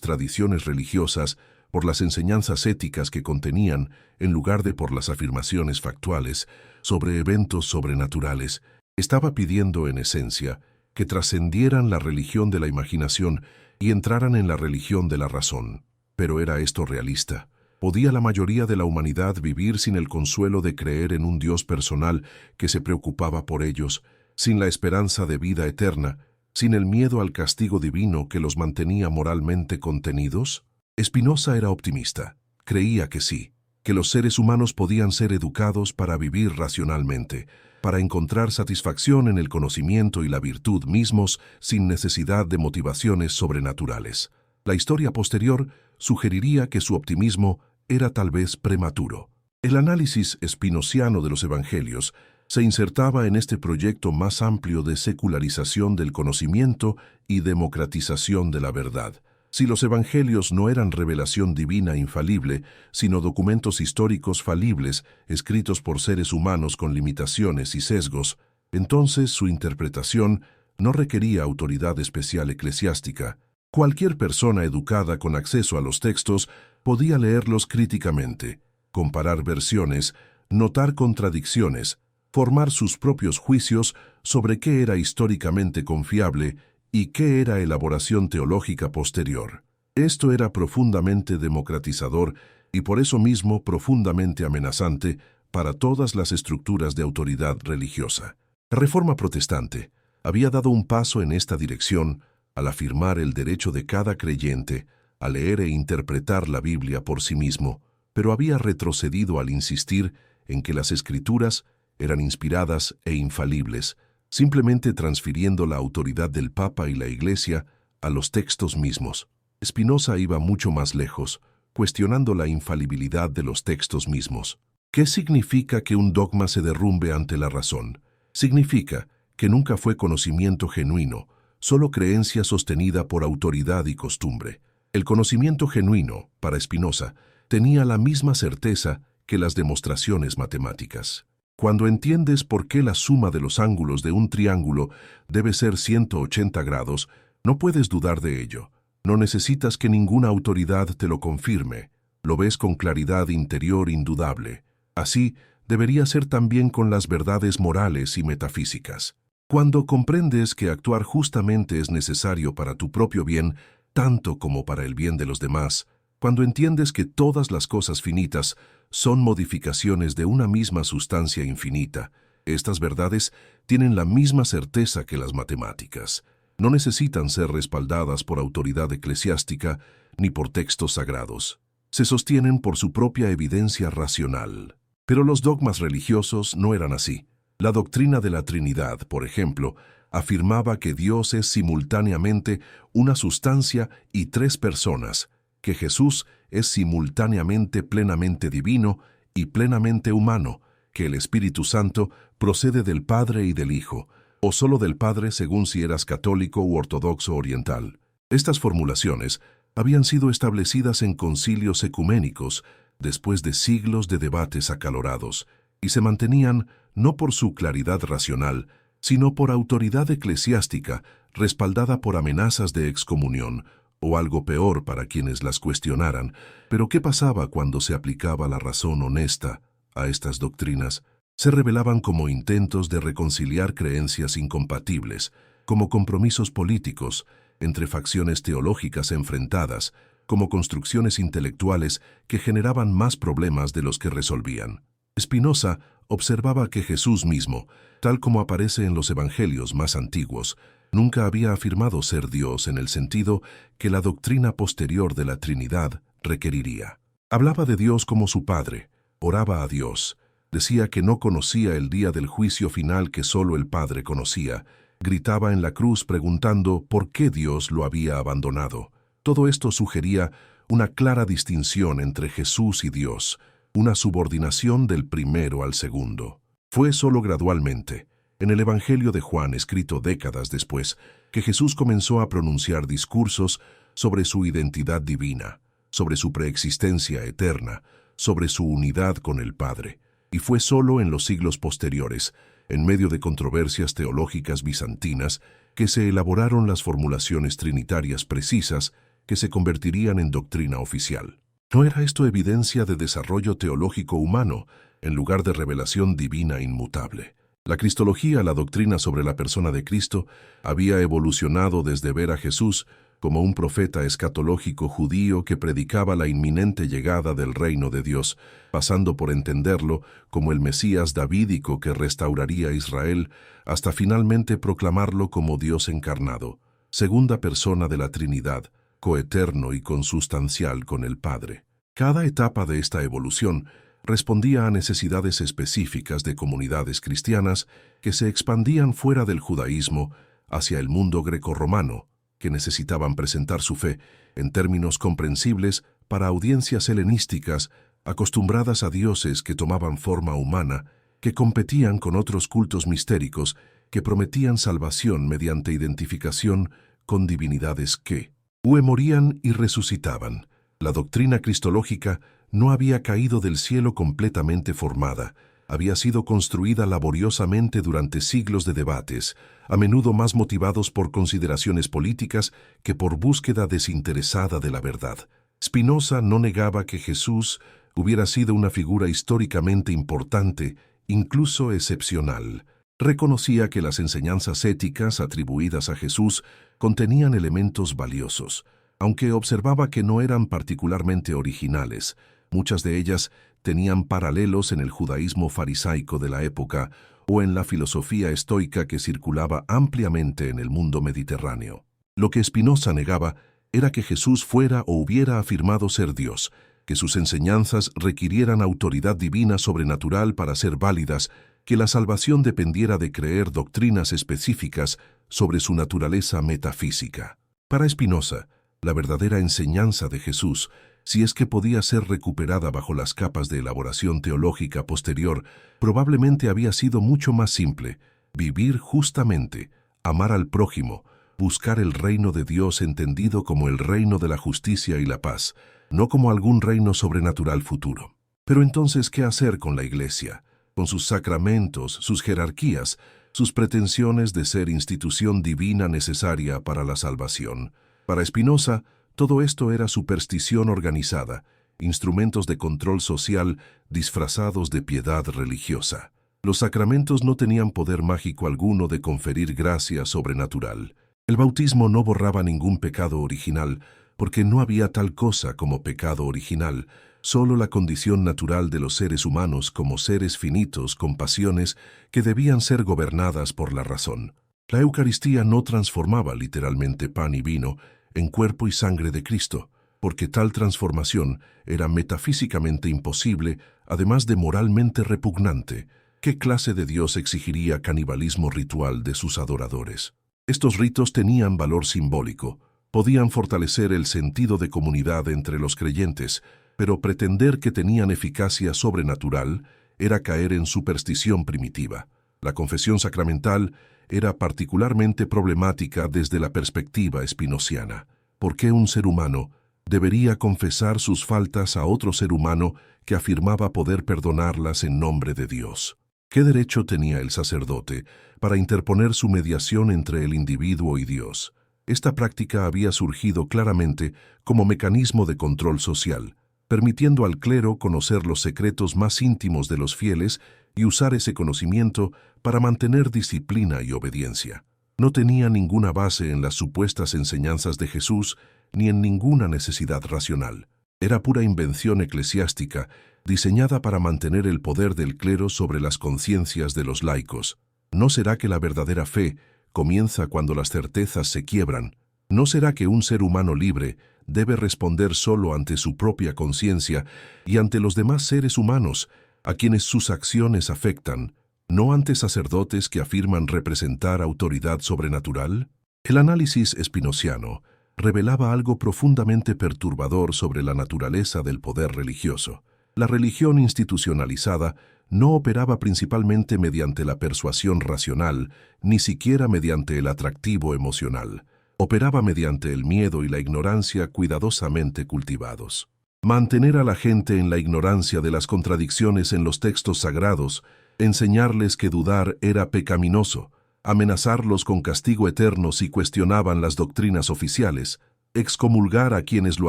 tradiciones religiosas por las enseñanzas éticas que contenían, en lugar de por las afirmaciones factuales sobre eventos sobrenaturales. Estaba pidiendo, en esencia, que trascendieran la religión de la imaginación y entraran en la religión de la razón. Pero ¿era esto realista? ¿Podía la mayoría de la humanidad vivir sin el consuelo de creer en un Dios personal que se preocupaba por ellos, sin la esperanza de vida eterna, sin el miedo al castigo divino que los mantenía moralmente contenidos? Spinoza era optimista. Creía que sí, que los seres humanos podían ser educados para vivir racionalmente, para encontrar satisfacción en el conocimiento y la virtud mismos sin necesidad de motivaciones sobrenaturales. La historia posterior sugeriría que su optimismo era tal vez prematuro. El análisis spinociano de los evangelios se insertaba en este proyecto más amplio de secularización del conocimiento y democratización de la verdad. Si los evangelios no eran revelación divina infalible, sino documentos históricos falibles escritos por seres humanos con limitaciones y sesgos, entonces su interpretación no requería autoridad especial eclesiástica. Cualquier persona educada con acceso a los textos podía leerlos críticamente, comparar versiones, notar contradicciones, formar sus propios juicios sobre qué era históricamente confiable y qué era elaboración teológica posterior. Esto era profundamente democratizador y por eso mismo profundamente amenazante para todas las estructuras de autoridad religiosa. La Reforma Protestante había dado un paso en esta dirección al afirmar el derecho de cada creyente a leer e interpretar la Biblia por sí mismo, pero había retrocedido al insistir en que las Escrituras eran inspiradas e infalibles, simplemente transfiriendo la autoridad del Papa y la Iglesia a los textos mismos. Spinoza iba mucho más lejos, cuestionando la infalibilidad de los textos mismos. ¿Qué significa que un dogma se derrumbe ante la razón? Significa que nunca fue conocimiento genuino, solo creencia sostenida por autoridad y costumbre. El conocimiento genuino, para Spinoza, tenía la misma certeza que las demostraciones matemáticas. Cuando entiendes por qué la suma de los ángulos de un triángulo debe ser 180 grados, no puedes dudar de ello. No necesitas que ninguna autoridad te lo confirme. Lo ves con claridad interior indudable. Así, debería ser también con las verdades morales y metafísicas. Cuando comprendes que actuar justamente es necesario para tu propio bien, tanto como para el bien de los demás, cuando entiendes que todas las cosas finitas son modificaciones de una misma sustancia infinita, estas verdades tienen la misma certeza que las matemáticas. No necesitan ser respaldadas por autoridad eclesiástica ni por textos sagrados. Se sostienen por su propia evidencia racional. Pero los dogmas religiosos no eran así. La doctrina de la Trinidad, por ejemplo, afirmaba que Dios es simultáneamente una sustancia y tres personas, que Jesús es simultáneamente plenamente divino y plenamente humano, que el Espíritu Santo procede del Padre y del Hijo, o solo del Padre según si eras católico u ortodoxo oriental. Estas formulaciones habían sido establecidas en concilios ecuménicos después de siglos de debates acalorados, y se mantenían no por su claridad racional, sino por autoridad eclesiástica respaldada por amenazas de excomunión, o algo peor para quienes las cuestionaran. Pero ¿qué pasaba cuando se aplicaba la razón honesta a estas doctrinas? Se revelaban como intentos de reconciliar creencias incompatibles, como compromisos políticos entre facciones teológicas enfrentadas, como construcciones intelectuales que generaban más problemas de los que resolvían. Spinoza observaba que Jesús mismo, tal como aparece en los evangelios más antiguos, nunca había afirmado ser Dios en el sentido que la doctrina posterior de la Trinidad requeriría. Hablaba de Dios como su Padre, oraba a Dios, decía que no conocía el día del juicio final que solo el Padre conocía, gritaba en la cruz preguntando por qué Dios lo había abandonado. Todo esto sugería una clara distinción entre Jesús y Dios, una subordinación del primero al segundo. Fue solo gradualmente, en el Evangelio de Juan, escrito décadas después, que Jesús comenzó a pronunciar discursos sobre su identidad divina, sobre su preexistencia eterna, sobre su unidad con el Padre. Y fue solo en los siglos posteriores, en medio de controversias teológicas bizantinas, que se elaboraron las formulaciones trinitarias precisas que se convertirían en doctrina oficial. ¿No era esto evidencia de desarrollo teológico humano, en lugar de revelación divina inmutable? La cristología, la doctrina sobre la persona de Cristo, había evolucionado desde ver a Jesús como un profeta escatológico judío que predicaba la inminente llegada del reino de Dios, pasando por entenderlo como el Mesías davídico que restauraría a Israel, hasta finalmente proclamarlo como Dios encarnado, segunda persona de la Trinidad, coeterno y consustancial con el Padre. Cada etapa de esta evolución respondía a necesidades específicas de comunidades cristianas que se expandían fuera del judaísmo hacia el mundo grecorromano, que necesitaban presentar su fe en términos comprensibles para audiencias helenísticas acostumbradas a dioses que tomaban forma humana, que competían con otros cultos mistéricos que prometían salvación mediante identificación con divinidades que morían y resucitaban. La doctrina cristológica no había caído del cielo completamente formada, había sido construida laboriosamente durante siglos de debates, a menudo más motivados por consideraciones políticas que por búsqueda desinteresada de la verdad. Spinoza no negaba que Jesús hubiera sido una figura históricamente importante, incluso excepcional. Reconocía que las enseñanzas éticas atribuidas a Jesús contenían elementos valiosos, aunque observaba que no eran particularmente originales. Muchas de ellas tenían paralelos en el judaísmo farisaico de la época o en la filosofía estoica que circulaba ampliamente en el mundo mediterráneo. Lo que Spinoza negaba era que Jesús fuera o hubiera afirmado ser Dios, que sus enseñanzas requirieran autoridad divina sobrenatural para ser válidas, que la salvación dependiera de creer doctrinas específicas sobre su naturaleza metafísica. Para Spinoza, la verdadera enseñanza de Jesús, si es que podía ser recuperada bajo las capas de elaboración teológica posterior, probablemente había sido mucho más simple: vivir justamente, amar al prójimo, buscar el reino de Dios entendido como el reino de la justicia y la paz, no como algún reino sobrenatural futuro. Pero entonces, ¿qué hacer con la Iglesia? Con sus sacramentos, sus jerarquías, sus pretensiones de ser institución divina necesaria para la salvación. Para Spinoza, todo esto era superstición organizada, instrumentos de control social disfrazados de piedad religiosa. Los sacramentos no tenían poder mágico alguno de conferir gracia sobrenatural. El bautismo no borraba ningún pecado original, porque no había tal cosa como pecado original, solo la condición natural de los seres humanos como seres finitos con pasiones que debían ser gobernadas por la razón. La Eucaristía no transformaba literalmente pan y vino en cuerpo y sangre de Cristo, porque tal transformación era metafísicamente imposible, además de moralmente repugnante. ¿Qué clase de Dios exigiría canibalismo ritual de sus adoradores? Estos ritos tenían valor simbólico, podían fortalecer el sentido de comunidad entre los creyentes, pero pretender que tenían eficacia sobrenatural era caer en superstición primitiva. La confesión sacramental era particularmente problemática desde la perspectiva spinoziana. ¿Por qué un ser humano debería confesar sus faltas a otro ser humano que afirmaba poder perdonarlas en nombre de Dios? ¿Qué derecho tenía el sacerdote para interponer su mediación entre el individuo y Dios? Esta práctica había surgido claramente como mecanismo de control social, permitiendo al clero conocer los secretos más íntimos de los fieles y usar ese conocimiento para mantener disciplina y obediencia. No tenía ninguna base en las supuestas enseñanzas de Jesús ni en ninguna necesidad racional. Era pura invención eclesiástica, diseñada para mantener el poder del clero sobre las conciencias de los laicos. ¿No será que la verdadera fe comienza cuando las certezas se quiebran? ¿No será que un ser humano libre debe responder solo ante su propia conciencia y ante los demás seres humanos a quienes sus acciones afectan, no ante sacerdotes que afirman representar autoridad sobrenatural? El análisis spinoziano revelaba algo profundamente perturbador sobre la naturaleza del poder religioso. La religión institucionalizada no operaba principalmente mediante la persuasión racional, ni siquiera mediante el atractivo emocional. Operaba mediante el miedo y la ignorancia cuidadosamente cultivados. Mantener a la gente en la ignorancia de las contradicciones en los textos sagrados, enseñarles que dudar era pecaminoso, amenazarlos con castigo eterno si cuestionaban las doctrinas oficiales, excomulgar a quienes lo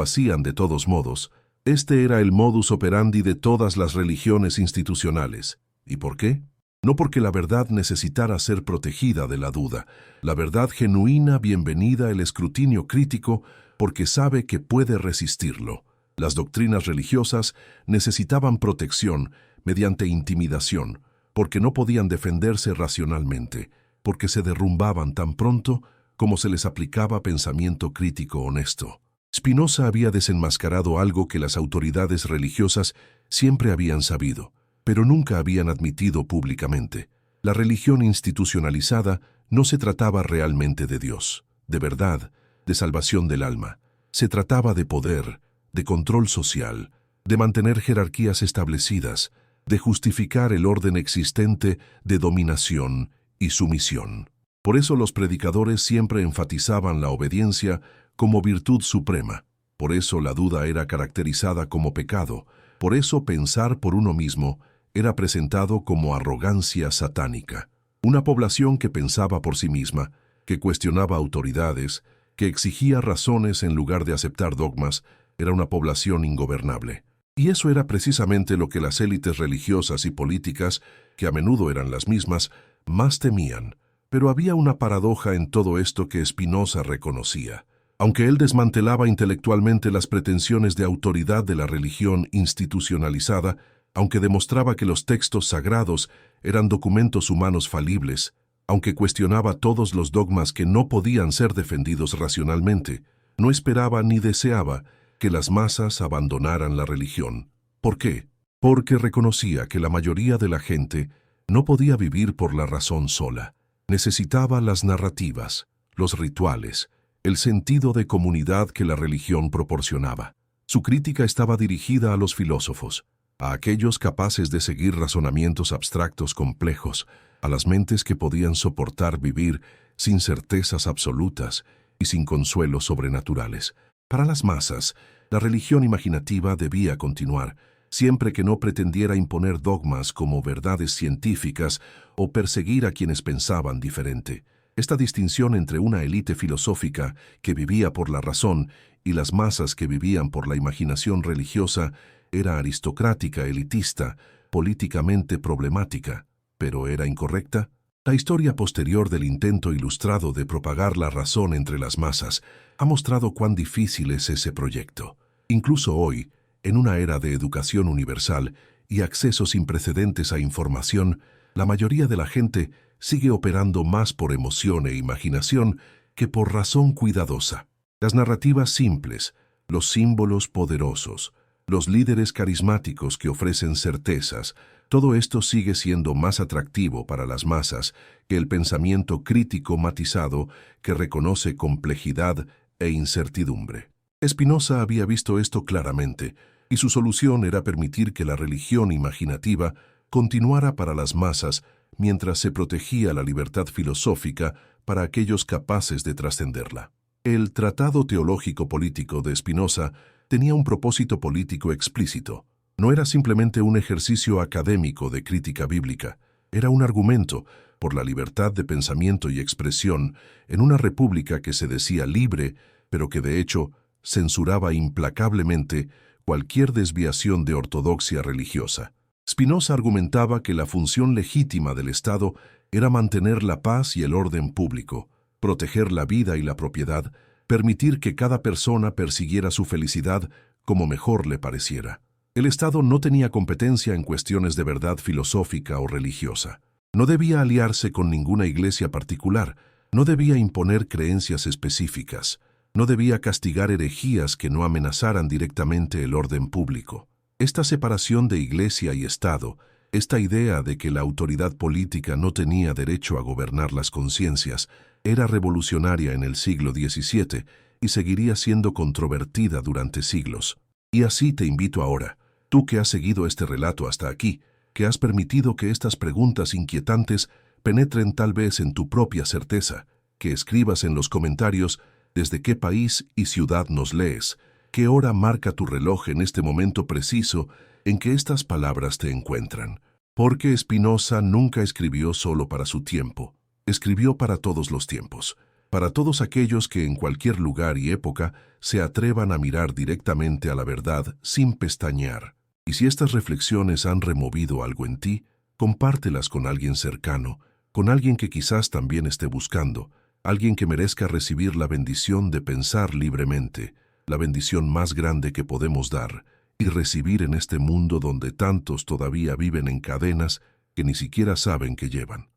hacían de todos modos, Este era el modus operandi de todas las religiones institucionales. ¿Y por qué? No porque la verdad necesitara ser protegida de la duda. La verdad genuina, bienvenida el escrutinio crítico, porque sabe que puede resistirlo. Las doctrinas religiosas necesitaban protección mediante intimidación, porque no podían defenderse racionalmente, porque se derrumbaban tan pronto como se les aplicaba pensamiento crítico honesto. Spinoza había desenmascarado algo que las autoridades religiosas siempre habían sabido, pero nunca habían admitido públicamente. La religión institucionalizada no se trataba realmente de Dios, de verdad, de salvación del alma. Se trataba de poder, de control social, de mantener jerarquías establecidas, de justificar el orden existente de dominación y sumisión. Por eso los predicadores siempre enfatizaban la obediencia como virtud suprema. Por eso la duda era caracterizada como pecado. Por eso pensar por uno mismo era presentado como arrogancia satánica. Una población que pensaba por sí misma, que cuestionaba autoridades, que exigía razones en lugar de aceptar dogmas, era una población ingobernable. Y eso era precisamente lo que las élites religiosas y políticas, que a menudo eran las mismas, más temían. Pero había una paradoja en todo esto que Spinoza reconocía. Aunque él desmantelaba intelectualmente las pretensiones de autoridad de la religión institucionalizada, aunque demostraba que los textos sagrados eran documentos humanos falibles, aunque cuestionaba todos los dogmas que no podían ser defendidos racionalmente, no esperaba ni deseaba que las masas abandonaran la religión. ¿Por qué? Porque reconocía que la mayoría de la gente no podía vivir por la razón sola. Necesitaba las narrativas, los rituales, el sentido de comunidad que la religión proporcionaba. Su crítica estaba dirigida a los filósofos, a aquellos capaces de seguir razonamientos abstractos complejos, a las mentes que podían soportar vivir sin certezas absolutas y sin consuelos sobrenaturales. Para las masas, la religión imaginativa debía continuar, siempre que no pretendiera imponer dogmas como verdades científicas o perseguir a quienes pensaban diferente. Esta distinción entre una élite filosófica que vivía por la razón y las masas que vivían por la imaginación religiosa era aristocrática, elitista, políticamente problemática, pero ¿era incorrecta? La historia posterior del intento ilustrado de propagar la razón entre las masas ha mostrado cuán difícil es ese proyecto. Incluso hoy, en una era de educación universal y acceso sin precedentes a información, la mayoría de la gente sigue operando más por emoción e imaginación que por razón cuidadosa. Las narrativas simples, los símbolos poderosos, los líderes carismáticos que ofrecen certezas, todo esto sigue siendo más atractivo para las masas que el pensamiento crítico matizado que reconoce complejidad e incertidumbre. Spinoza había visto esto claramente, y su solución era permitir que la religión imaginativa continuara para las masas mientras se protegía la libertad filosófica para aquellos capaces de trascenderla. El Tratado Teológico Político de Spinoza tenía un propósito político explícito. No era simplemente un ejercicio académico de crítica bíblica, era un argumento por la libertad de pensamiento y expresión en una república que se decía libre, pero que de hecho censuraba implacablemente cualquier desviación de ortodoxia religiosa. Spinoza argumentaba que la función legítima del Estado era mantener la paz y el orden público, proteger la vida y la propiedad, permitir que cada persona persiguiera su felicidad como mejor le pareciera. El Estado no tenía competencia en cuestiones de verdad filosófica o religiosa. No debía aliarse con ninguna iglesia particular, no debía imponer creencias específicas, no debía castigar herejías que no amenazaran directamente el orden público. Esta separación de iglesia y Estado, esta idea de que la autoridad política no tenía derecho a gobernar las conciencias, era revolucionaria en el siglo XVII y seguiría siendo controvertida durante siglos. Y así te invito ahora, tú que has seguido este relato hasta aquí, que has permitido que estas preguntas inquietantes penetren tal vez en tu propia certeza, que escribas en los comentarios desde qué país y ciudad nos lees, qué hora marca tu reloj en este momento preciso en que estas palabras te encuentran. Porque Spinoza nunca escribió solo para su tiempo, escribió para todos los tiempos, para todos aquellos que en cualquier lugar y época se atrevan a mirar directamente a la verdad sin pestañear. Y si estas reflexiones han removido algo en ti, compártelas con alguien cercano, con alguien que quizás también esté buscando, alguien que merezca recibir la bendición de pensar libremente, la bendición más grande que podemos dar y recibir en este mundo donde tantos todavía viven en cadenas que ni siquiera saben que llevan.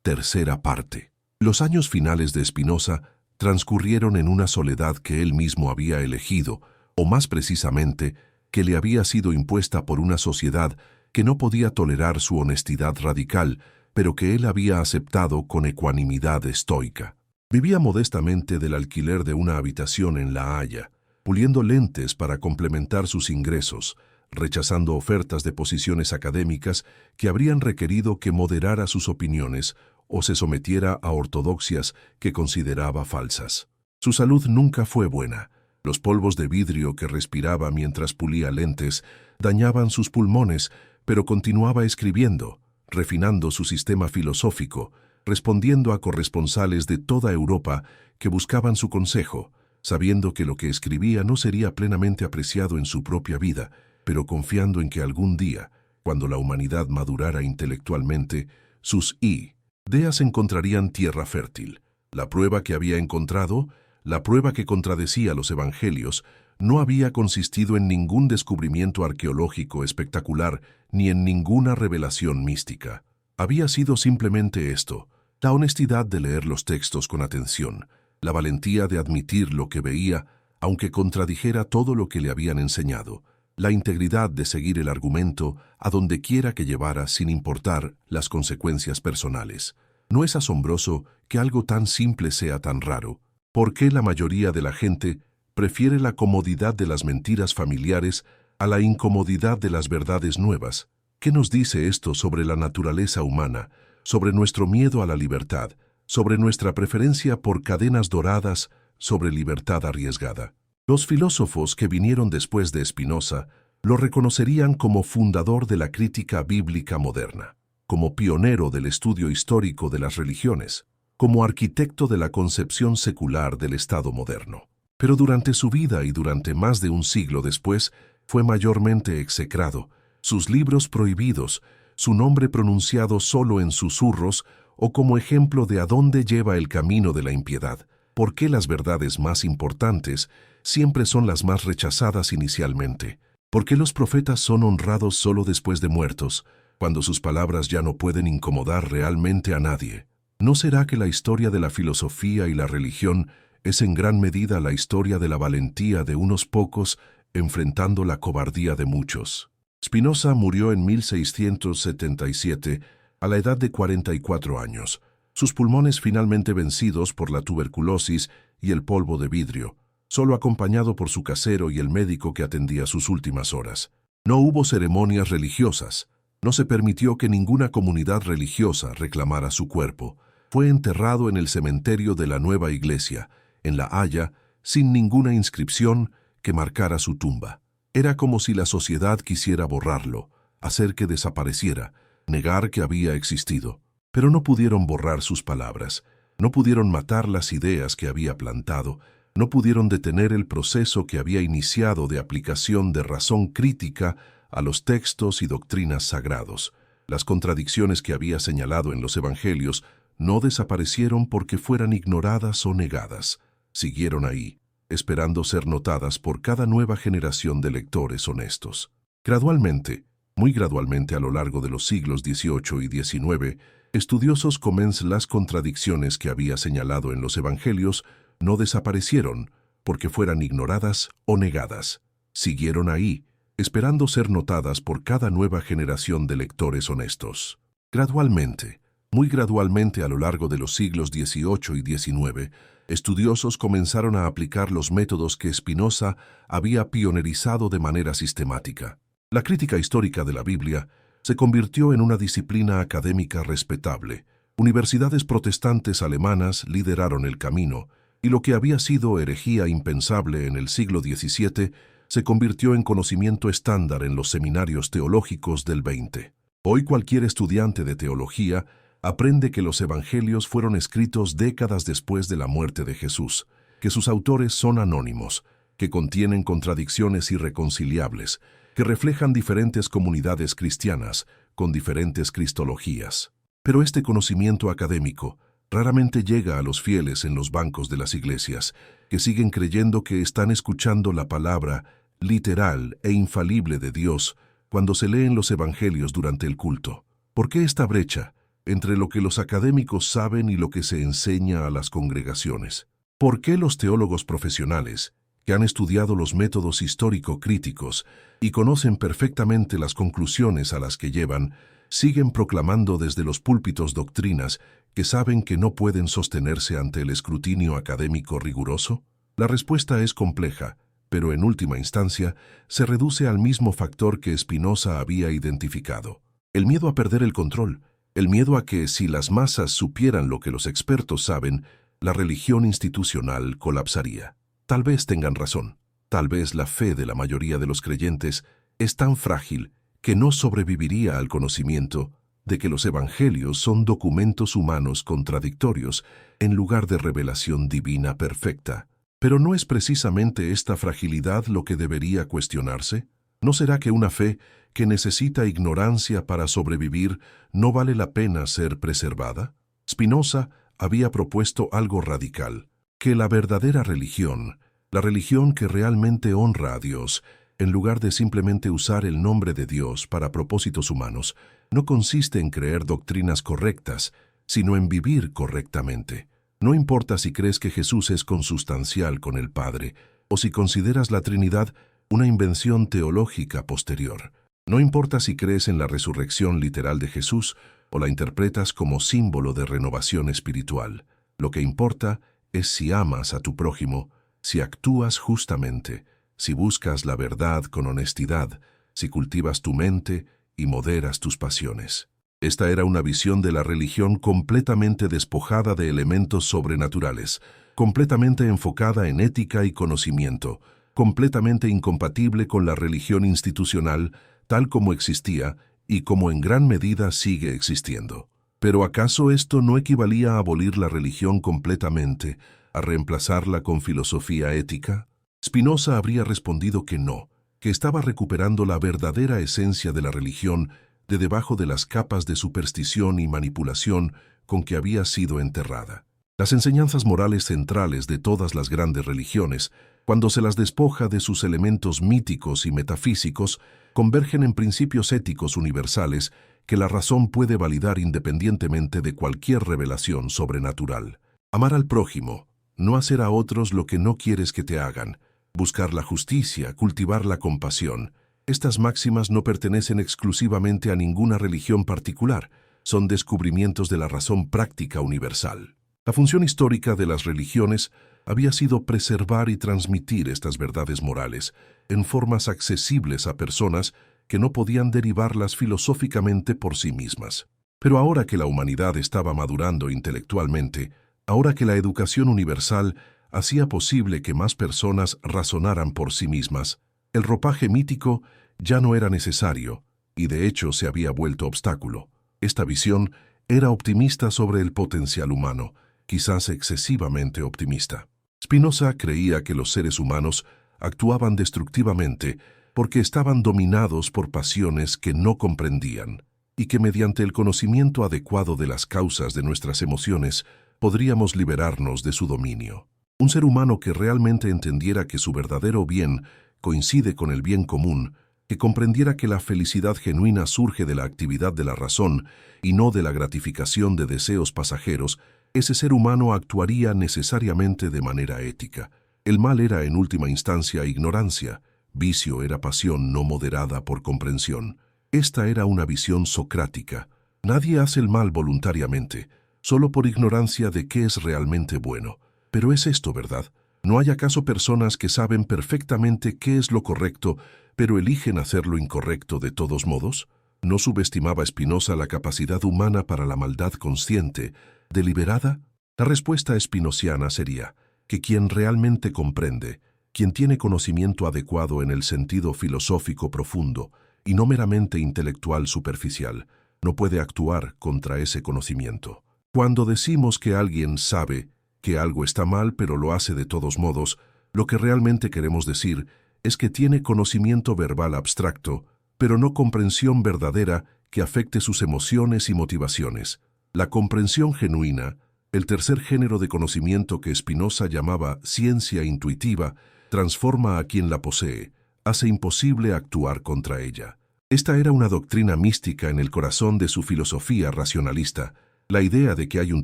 Tercera parte. Los años finales de Spinoza transcurrieron en una soledad que él mismo había elegido, o más precisamente, que le había sido impuesta por una sociedad que no podía tolerar su honestidad radical, pero que él había aceptado con ecuanimidad estoica. Vivía modestamente del alquiler de una habitación en La Haya, puliendo lentes para complementar sus ingresos, rechazando ofertas de posiciones académicas que habrían requerido que moderara sus opiniones o se sometiera a ortodoxias que consideraba falsas. Su salud nunca fue buena. Los polvos de vidrio que respiraba mientras pulía lentes dañaban sus pulmones, pero continuaba escribiendo, refinando su sistema filosófico, respondiendo a corresponsales de toda Europa que buscaban su consejo, sabiendo que lo que escribía no sería plenamente apreciado en su propia vida, pero confiando en que algún día, cuando la humanidad madurara intelectualmente, sus ideas encontrarían tierra fértil. La prueba que había encontrado, la prueba que contradecía los evangelios, no había consistido en ningún descubrimiento arqueológico espectacular ni en ninguna revelación mística. Había sido simplemente esto: la honestidad de leer los textos con atención, la valentía de admitir lo que veía, aunque contradijera todo lo que le habían enseñado, la integridad de seguir el argumento a donde quiera que llevara sin importar las consecuencias personales. ¿No es asombroso que algo tan simple sea tan raro? ¿Por qué la mayoría de la gente prefiere la comodidad de las mentiras familiares a la incomodidad de las verdades nuevas? ¿Qué nos dice esto sobre la naturaleza humana, sobre nuestro miedo a la libertad, sobre nuestra preferencia por cadenas doradas, sobre libertad arriesgada? Los filósofos que vinieron después de Spinoza lo reconocerían como fundador de la crítica bíblica moderna, como pionero del estudio histórico de las religiones, como arquitecto de la concepción secular del Estado moderno. Pero durante su vida y durante más de un siglo después, fue mayormente execrado, sus libros prohibidos, su nombre pronunciado solo en susurros o como ejemplo de a dónde lleva el camino de la impiedad. ¿Por qué las verdades más importantes siempre son las más rechazadas inicialmente? ¿Por qué los profetas son honrados solo después de muertos, cuando sus palabras ya no pueden incomodar realmente a nadie? ¿No será que la historia de la filosofía y la religión es en gran medida la historia de la valentía de unos pocos enfrentando la cobardía de muchos? Spinoza murió en 1677 a la edad de 44 años, sus pulmones finalmente vencidos por la tuberculosis y el polvo de vidrio, solo acompañado por su casero y el médico que atendía sus últimas horas. No hubo ceremonias religiosas, no se permitió que ninguna comunidad religiosa reclamara su cuerpo. Fue enterrado en el cementerio de la Nueva Iglesia, en La Haya, sin ninguna inscripción que marcara su tumba. Era como si la sociedad quisiera borrarlo, hacer que desapareciera, negar que había existido. Pero no pudieron borrar sus palabras, no pudieron matar las ideas que había plantado, no pudieron detener el proceso que había iniciado de aplicación de razón crítica a los textos y doctrinas sagrados. Las contradicciones que había señalado en los evangelios no desaparecieron porque fueran ignoradas o negadas. Siguieron ahí, esperando ser notadas por cada nueva generación de lectores honestos. Gradualmente, muy gradualmente a lo largo de los siglos XVIII y XIX, estudiosos comenzaron las contradicciones que había señalado en los evangelios no desaparecieron porque fueran ignoradas o negadas. Siguieron ahí, esperando ser notadas por cada nueva generación de lectores honestos. Gradualmente, muy gradualmente a lo largo de los siglos XVIII y XIX, estudiosos comenzaron a aplicar los métodos que Spinoza había pionerizado de manera sistemática. La crítica histórica de la Biblia se convirtió en una disciplina académica respetable. Universidades protestantes alemanas lideraron el camino, y lo que había sido herejía impensable en el siglo XVII se convirtió en conocimiento estándar en los seminarios teológicos del XX. Hoy cualquier estudiante de teología aprende que los evangelios fueron escritos décadas después de la muerte de Jesús, que sus autores son anónimos, que contienen contradicciones irreconciliables, que reflejan diferentes comunidades cristianas con diferentes cristologías. Pero este conocimiento académico raramente llega a los fieles en los bancos de las iglesias, que siguen creyendo que están escuchando la palabra literal e infalible de Dios cuando se leen los evangelios durante el culto. ¿Por qué esta brecha entre lo que los académicos saben y lo que se enseña a las congregaciones? ¿Por qué los teólogos profesionales, que han estudiado los métodos histórico-críticos y conocen perfectamente las conclusiones a las que llevan, siguen proclamando desde los púlpitos doctrinas que saben que no pueden sostenerse ante el escrutinio académico riguroso? La respuesta es compleja, pero en última instancia se reduce al mismo factor que Spinoza había identificado: el miedo a perder el control, el miedo a que, si las masas supieran lo que los expertos saben, la religión institucional colapsaría. Tal vez tengan razón. Tal vez la fe de la mayoría de los creyentes es tan frágil que no sobreviviría al conocimiento de que los evangelios son documentos humanos contradictorios en lugar de revelación divina perfecta. Pero ¿no es precisamente esta fragilidad lo que debería cuestionarse? ¿No será que una fe que necesita ignorancia para sobrevivir no vale la pena ser preservada? Spinoza había propuesto algo radical: que la verdadera religión, la religión que realmente honra a Dios, en lugar de simplemente usar el nombre de Dios para propósitos humanos, no consiste en creer doctrinas correctas, sino en vivir correctamente. No importa si crees que Jesús es consustancial con el Padre, o si consideras la Trinidad una invención teológica posterior. No importa si crees en la resurrección literal de Jesús o la interpretas como símbolo de renovación espiritual. Lo que importa es si amas a tu prójimo, si actúas justamente, si buscas la verdad con honestidad, si cultivas tu mente y moderas tus pasiones. Esta era una visión de la religión completamente despojada de elementos sobrenaturales, completamente enfocada en ética y conocimiento, completamente incompatible con la religión institucional tal como existía y como en gran medida sigue existiendo. ¿Pero acaso esto no equivalía a abolir la religión completamente, a reemplazarla con filosofía ética? Spinoza habría respondido que no, que estaba recuperando la verdadera esencia de la religión de debajo de las capas de superstición y manipulación con que había sido enterrada. Las enseñanzas morales centrales de todas las grandes religiones, cuando se las despoja de sus elementos míticos y metafísicos, convergen en principios éticos universales que la razón puede validar independientemente de cualquier revelación sobrenatural. Amar al prójimo, no hacer a otros lo que no quieres que te hagan, buscar la justicia, cultivar la compasión. Estas máximas no pertenecen exclusivamente a ninguna religión particular, son descubrimientos de la razón práctica universal. La función histórica de las religiones había sido preservar y transmitir estas verdades morales en formas accesibles a personas que no podían derivarlas filosóficamente por sí mismas. Pero ahora que la humanidad estaba madurando intelectualmente, ahora que la educación universal hacía posible que más personas razonaran por sí mismas, el ropaje mítico ya no era necesario y de hecho se había vuelto obstáculo. Esta visión era optimista sobre el potencial humano, quizás excesivamente optimista. Spinoza creía que los seres humanos actuaban destructivamente porque estaban dominados por pasiones que no comprendían y que mediante el conocimiento adecuado de las causas de nuestras emociones podríamos liberarnos de su dominio. Un ser humano que realmente entendiera que su verdadero bien coincide con el bien común, que comprendiera que la felicidad genuina surge de la actividad de la razón y no de la gratificación de deseos pasajeros, ese ser humano actuaría necesariamente de manera ética. El mal era en última instancia ignorancia, vicio era pasión no moderada por comprensión. Esta era una visión socrática. Nadie hace el mal voluntariamente, solo por ignorancia de qué es realmente bueno. Pero ¿es esto verdad? ¿No hay acaso personas que saben perfectamente qué es lo correcto, pero eligen hacer lo incorrecto de todos modos? ¿No subestimaba Spinoza la capacidad humana para la maldad consciente, deliberada? La respuesta espinociana sería que quien realmente comprende, quien tiene conocimiento adecuado en el sentido filosófico profundo y no meramente intelectual superficial, no puede actuar contra ese conocimiento. Cuando decimos que alguien sabe que algo está mal pero lo hace de todos modos, lo que realmente queremos decir es que tiene conocimiento verbal abstracto, pero no comprensión verdadera que afecte sus emociones y motivaciones. La comprensión genuina, el tercer género de conocimiento que Spinoza llamaba ciencia intuitiva, transforma a quien la posee, hace imposible actuar contra ella. Esta era una doctrina mística en el corazón de su filosofía racionalista, la idea de que hay un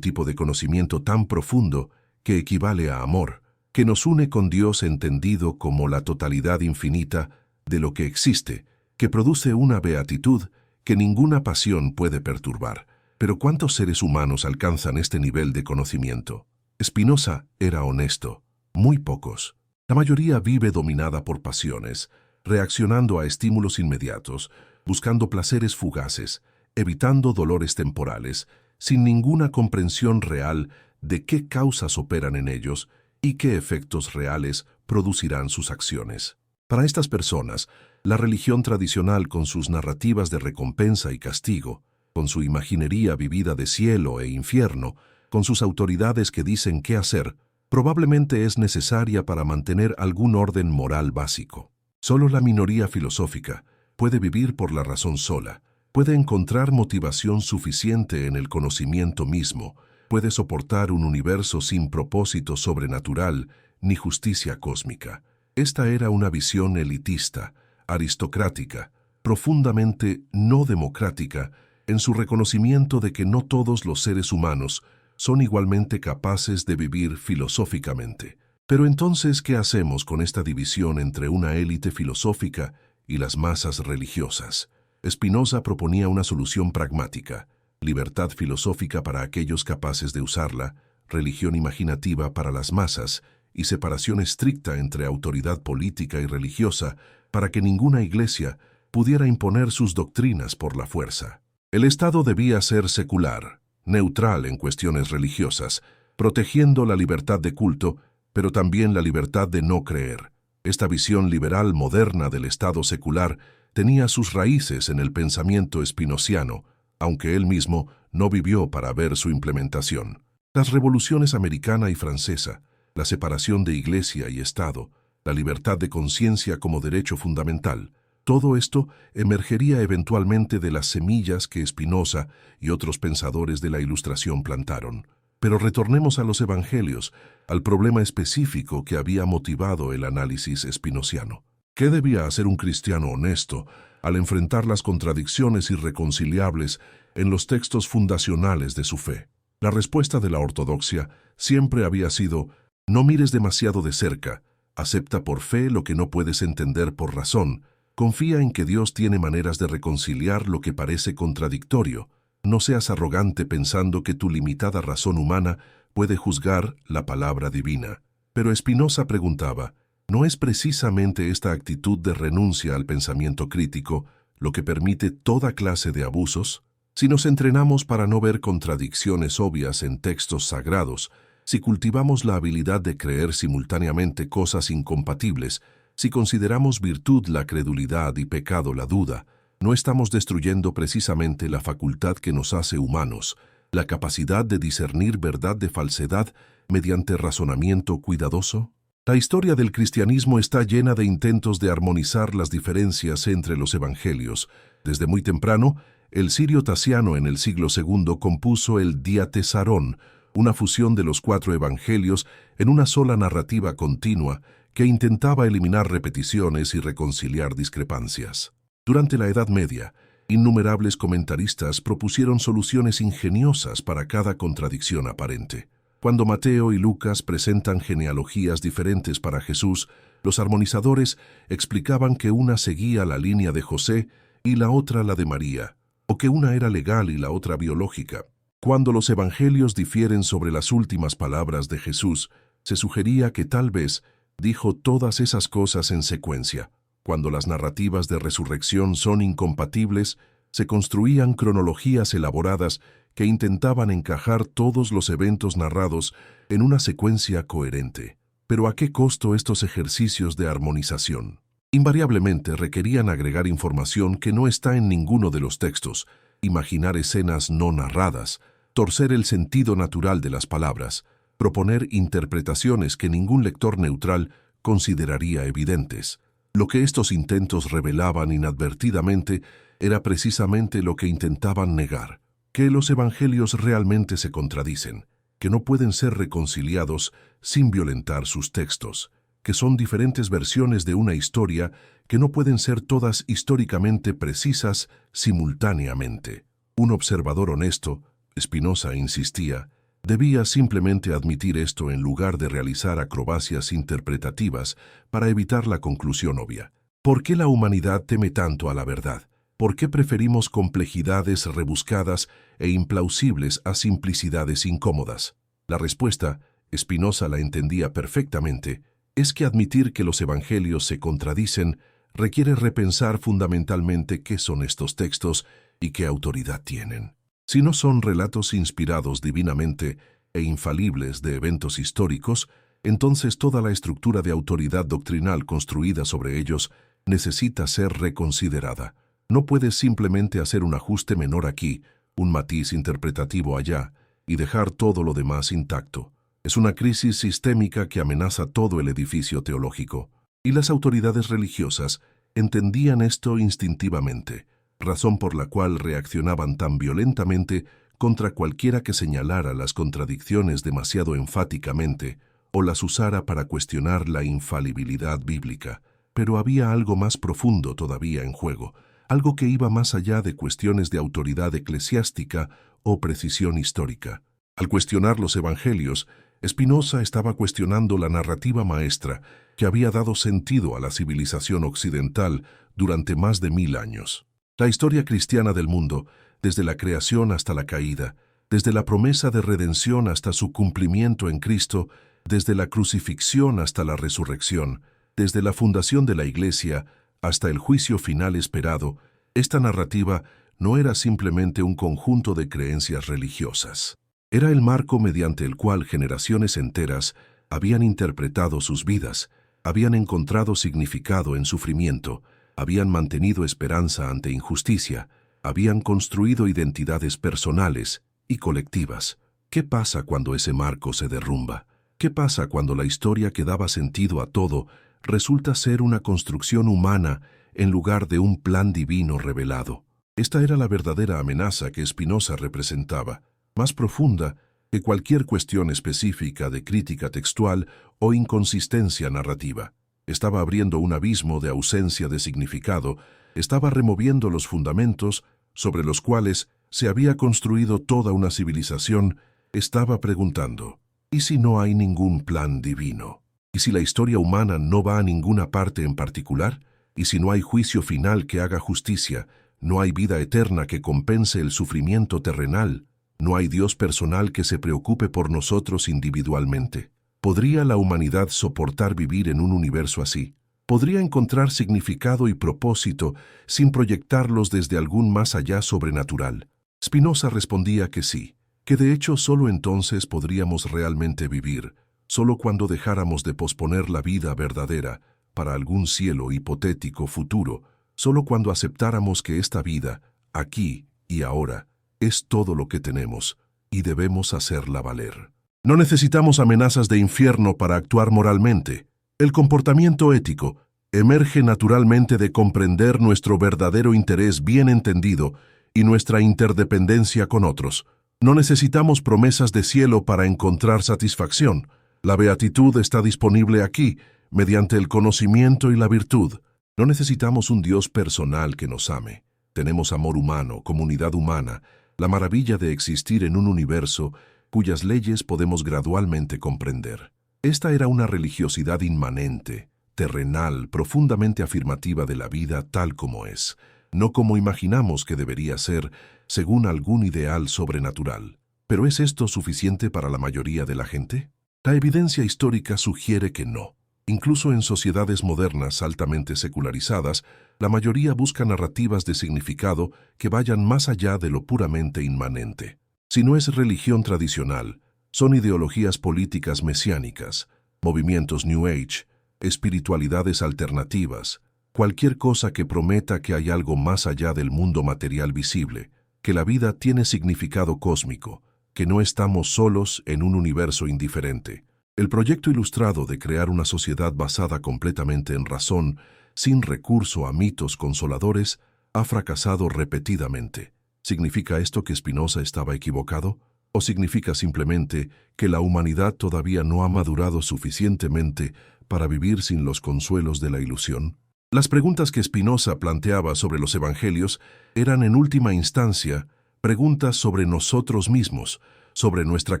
tipo de conocimiento tan profundo que equivale a amor, que nos une con Dios entendido como la totalidad infinita de lo que existe, que produce una beatitud que ninguna pasión puede perturbar. Pero ¿cuántos seres humanos alcanzan este nivel de conocimiento? Spinoza era honesto, muy pocos. La mayoría vive dominada por pasiones, reaccionando a estímulos inmediatos, buscando placeres fugaces, evitando dolores temporales, sin ninguna comprensión real de qué causas operan en ellos y qué efectos reales producirán sus acciones. Para estas personas, la religión tradicional con sus narrativas de recompensa y castigo, con su imaginería vivida de cielo e infierno, con sus autoridades que dicen qué hacer, probablemente es necesaria para mantener algún orden moral básico. Solo la minoría filosófica puede vivir por la razón sola, puede encontrar motivación suficiente en el conocimiento mismo, puede soportar un universo sin propósito sobrenatural ni justicia cósmica. Esta era una visión elitista, aristocrática, profundamente no democrática, en su reconocimiento de que no todos los seres humanos son igualmente capaces de vivir filosóficamente. Pero entonces, ¿qué hacemos con esta división entre una élite filosófica y las masas religiosas? Spinoza proponía una solución pragmática: libertad filosófica para aquellos capaces de usarla, religión imaginativa para las masas y separación estricta entre autoridad política y religiosa para que ninguna iglesia pudiera imponer sus doctrinas por la fuerza. El Estado debía ser secular, neutral en cuestiones religiosas, protegiendo la libertad de culto, pero también la libertad de no creer. Esta visión liberal moderna del Estado secular tenía sus raíces en el pensamiento spinoziano, aunque él mismo no vivió para ver su implementación. Las revoluciones americana y francesa, la separación de Iglesia y Estado, la libertad de conciencia como derecho fundamental, todo esto emergería eventualmente de las semillas que Spinoza y otros pensadores de la Ilustración plantaron. Pero retornemos a los evangelios, al problema específico que había motivado el análisis spinoziano. ¿Qué debía hacer un cristiano honesto al enfrentar las contradicciones irreconciliables en los textos fundacionales de su fe? La respuesta de la ortodoxia siempre había sido: no mires demasiado de cerca, acepta por fe lo que no puedes entender por razón, confía en que Dios tiene maneras de reconciliar lo que parece contradictorio. No seas arrogante pensando que tu limitada razón humana puede juzgar la palabra divina. Pero Spinoza preguntaba: ¿no es precisamente esta actitud de renuncia al pensamiento crítico lo que permite toda clase de abusos? Si nos entrenamos para no ver contradicciones obvias en textos sagrados, si cultivamos la habilidad de creer simultáneamente cosas incompatibles, si consideramos virtud la credulidad y pecado la duda, ¿no estamos destruyendo precisamente la facultad que nos hace humanos, la capacidad de discernir verdad de falsedad mediante razonamiento cuidadoso? La historia del cristianismo está llena de intentos de armonizar las diferencias entre los evangelios. Desde muy temprano, el sirio Tasiano en el siglo II compuso el Diatesarón, una fusión de los 4 evangelios en una sola narrativa continua que intentaba eliminar repeticiones y reconciliar discrepancias. Durante la Edad Media, innumerables comentaristas propusieron soluciones ingeniosas para cada contradicción aparente. Cuando Mateo y Lucas presentan genealogías diferentes para Jesús, los armonizadores explicaban que una seguía la línea de José y la otra la de María, o que una era legal y la otra biológica. Cuando los evangelios difieren sobre las últimas palabras de Jesús, se sugería que tal vez dijo todas esas cosas en secuencia. Cuando las narrativas de resurrección son incompatibles, se construían cronologías elaboradas que intentaban encajar todos los eventos narrados en una secuencia coherente. Pero ¿a qué costo estos ejercicios de armonización? Invariablemente requerían agregar información que no está en ninguno de los textos, imaginar escenas no narradas, torcer el sentido natural de las palabras, proponer interpretaciones que ningún lector neutral consideraría evidentes. Lo que estos intentos revelaban inadvertidamente era precisamente lo que intentaban negar, que los evangelios realmente se contradicen, que no pueden ser reconciliados sin violentar sus textos, que son diferentes versiones de una historia que no pueden ser todas históricamente precisas simultáneamente. Un observador honesto, Spinoza insistía, debía simplemente admitir esto en lugar de realizar acrobacias interpretativas para evitar la conclusión obvia. ¿Por qué la humanidad teme tanto a la verdad? ¿Por qué preferimos complejidades rebuscadas e implausibles a simplicidades incómodas? La respuesta, Spinoza la entendía perfectamente, es que admitir que los evangelios se contradicen requiere repensar fundamentalmente qué son estos textos y qué autoridad tienen. Si no son relatos inspirados divinamente e infalibles de eventos históricos, entonces toda la estructura de autoridad doctrinal construida sobre ellos necesita ser reconsiderada. No puedes simplemente hacer un ajuste menor aquí, un matiz interpretativo allá, y dejar todo lo demás intacto. Es una crisis sistémica que amenaza todo el edificio teológico. Y las autoridades religiosas entendían esto instintivamente, razón por la cual reaccionaban tan violentamente contra cualquiera que señalara las contradicciones demasiado enfáticamente o las usara para cuestionar la infalibilidad bíblica. Pero había algo más profundo todavía en juego, algo que iba más allá de cuestiones de autoridad eclesiástica o precisión histórica. Al cuestionar los evangelios, Spinoza estaba cuestionando la narrativa maestra que había dado sentido a la civilización occidental durante más de 1000 años. La historia cristiana del mundo, desde la creación hasta la caída, desde la promesa de redención hasta su cumplimiento en Cristo, desde la crucifixión hasta la resurrección, desde la fundación de la Iglesia hasta el juicio final esperado, esta narrativa no era simplemente un conjunto de creencias religiosas. Era el marco mediante el cual generaciones enteras habían interpretado sus vidas, habían encontrado significado en sufrimiento, habían mantenido esperanza ante injusticia, habían construido identidades personales y colectivas. ¿Qué pasa cuando ese marco se derrumba? ¿Qué pasa cuando la historia que daba sentido a todo resulta ser una construcción humana en lugar de un plan divino revelado? Esta era la verdadera amenaza que Spinoza representaba, más profunda que cualquier cuestión específica de crítica textual o inconsistencia narrativa. Estaba abriendo un abismo de ausencia de significado, estaba removiendo los fundamentos sobre los cuales se había construido toda una civilización, estaba preguntando, ¿y si no hay ningún plan divino? ¿Y si la historia humana no va a ninguna parte en particular? ¿Y si no hay juicio final que haga justicia? ¿No hay vida eterna que compense el sufrimiento terrenal? ¿No hay Dios personal que se preocupe por nosotros individualmente? ¿Podría la humanidad soportar vivir en un universo así? ¿Podría encontrar significado y propósito sin proyectarlos desde algún más allá sobrenatural? Spinoza respondía que sí, que de hecho solo entonces podríamos realmente vivir, solo cuando dejáramos de posponer la vida verdadera para algún cielo hipotético futuro, solo cuando aceptáramos que esta vida, aquí y ahora, es todo lo que tenemos y debemos hacerla valer. No necesitamos amenazas de infierno para actuar moralmente. El comportamiento ético emerge naturalmente de comprender nuestro verdadero interés bien entendido y nuestra interdependencia con otros. No necesitamos promesas de cielo para encontrar satisfacción. La beatitud está disponible aquí, mediante el conocimiento y la virtud. No necesitamos un Dios personal que nos ame. Tenemos amor humano, comunidad humana, la maravilla de existir en un universo cuyas leyes podemos gradualmente comprender. Esta era una religiosidad inmanente, terrenal, profundamente afirmativa de la vida tal como es, no como imaginamos que debería ser, según algún ideal sobrenatural. ¿Pero es esto suficiente para la mayoría de la gente? La evidencia histórica sugiere que no. Incluso en sociedades modernas altamente secularizadas, la mayoría busca narrativas de significado que vayan más allá de lo puramente inmanente. Si no es religión tradicional, son ideologías políticas mesiánicas, movimientos New Age, espiritualidades alternativas, cualquier cosa que prometa que hay algo más allá del mundo material visible. que la vida tiene significado cósmico, que no estamos solos en un universo indiferente. El proyecto ilustrado de crear una sociedad basada completamente en razón, sin recurso a mitos consoladores, ha fracasado repetidamente. ¿Significa esto que Spinoza estaba equivocado? ¿O significa simplemente que la humanidad todavía no ha madurado suficientemente para vivir sin los consuelos de la ilusión? Las preguntas que Spinoza planteaba sobre los evangelios eran en última instancia preguntas sobre nosotros mismos, sobre nuestra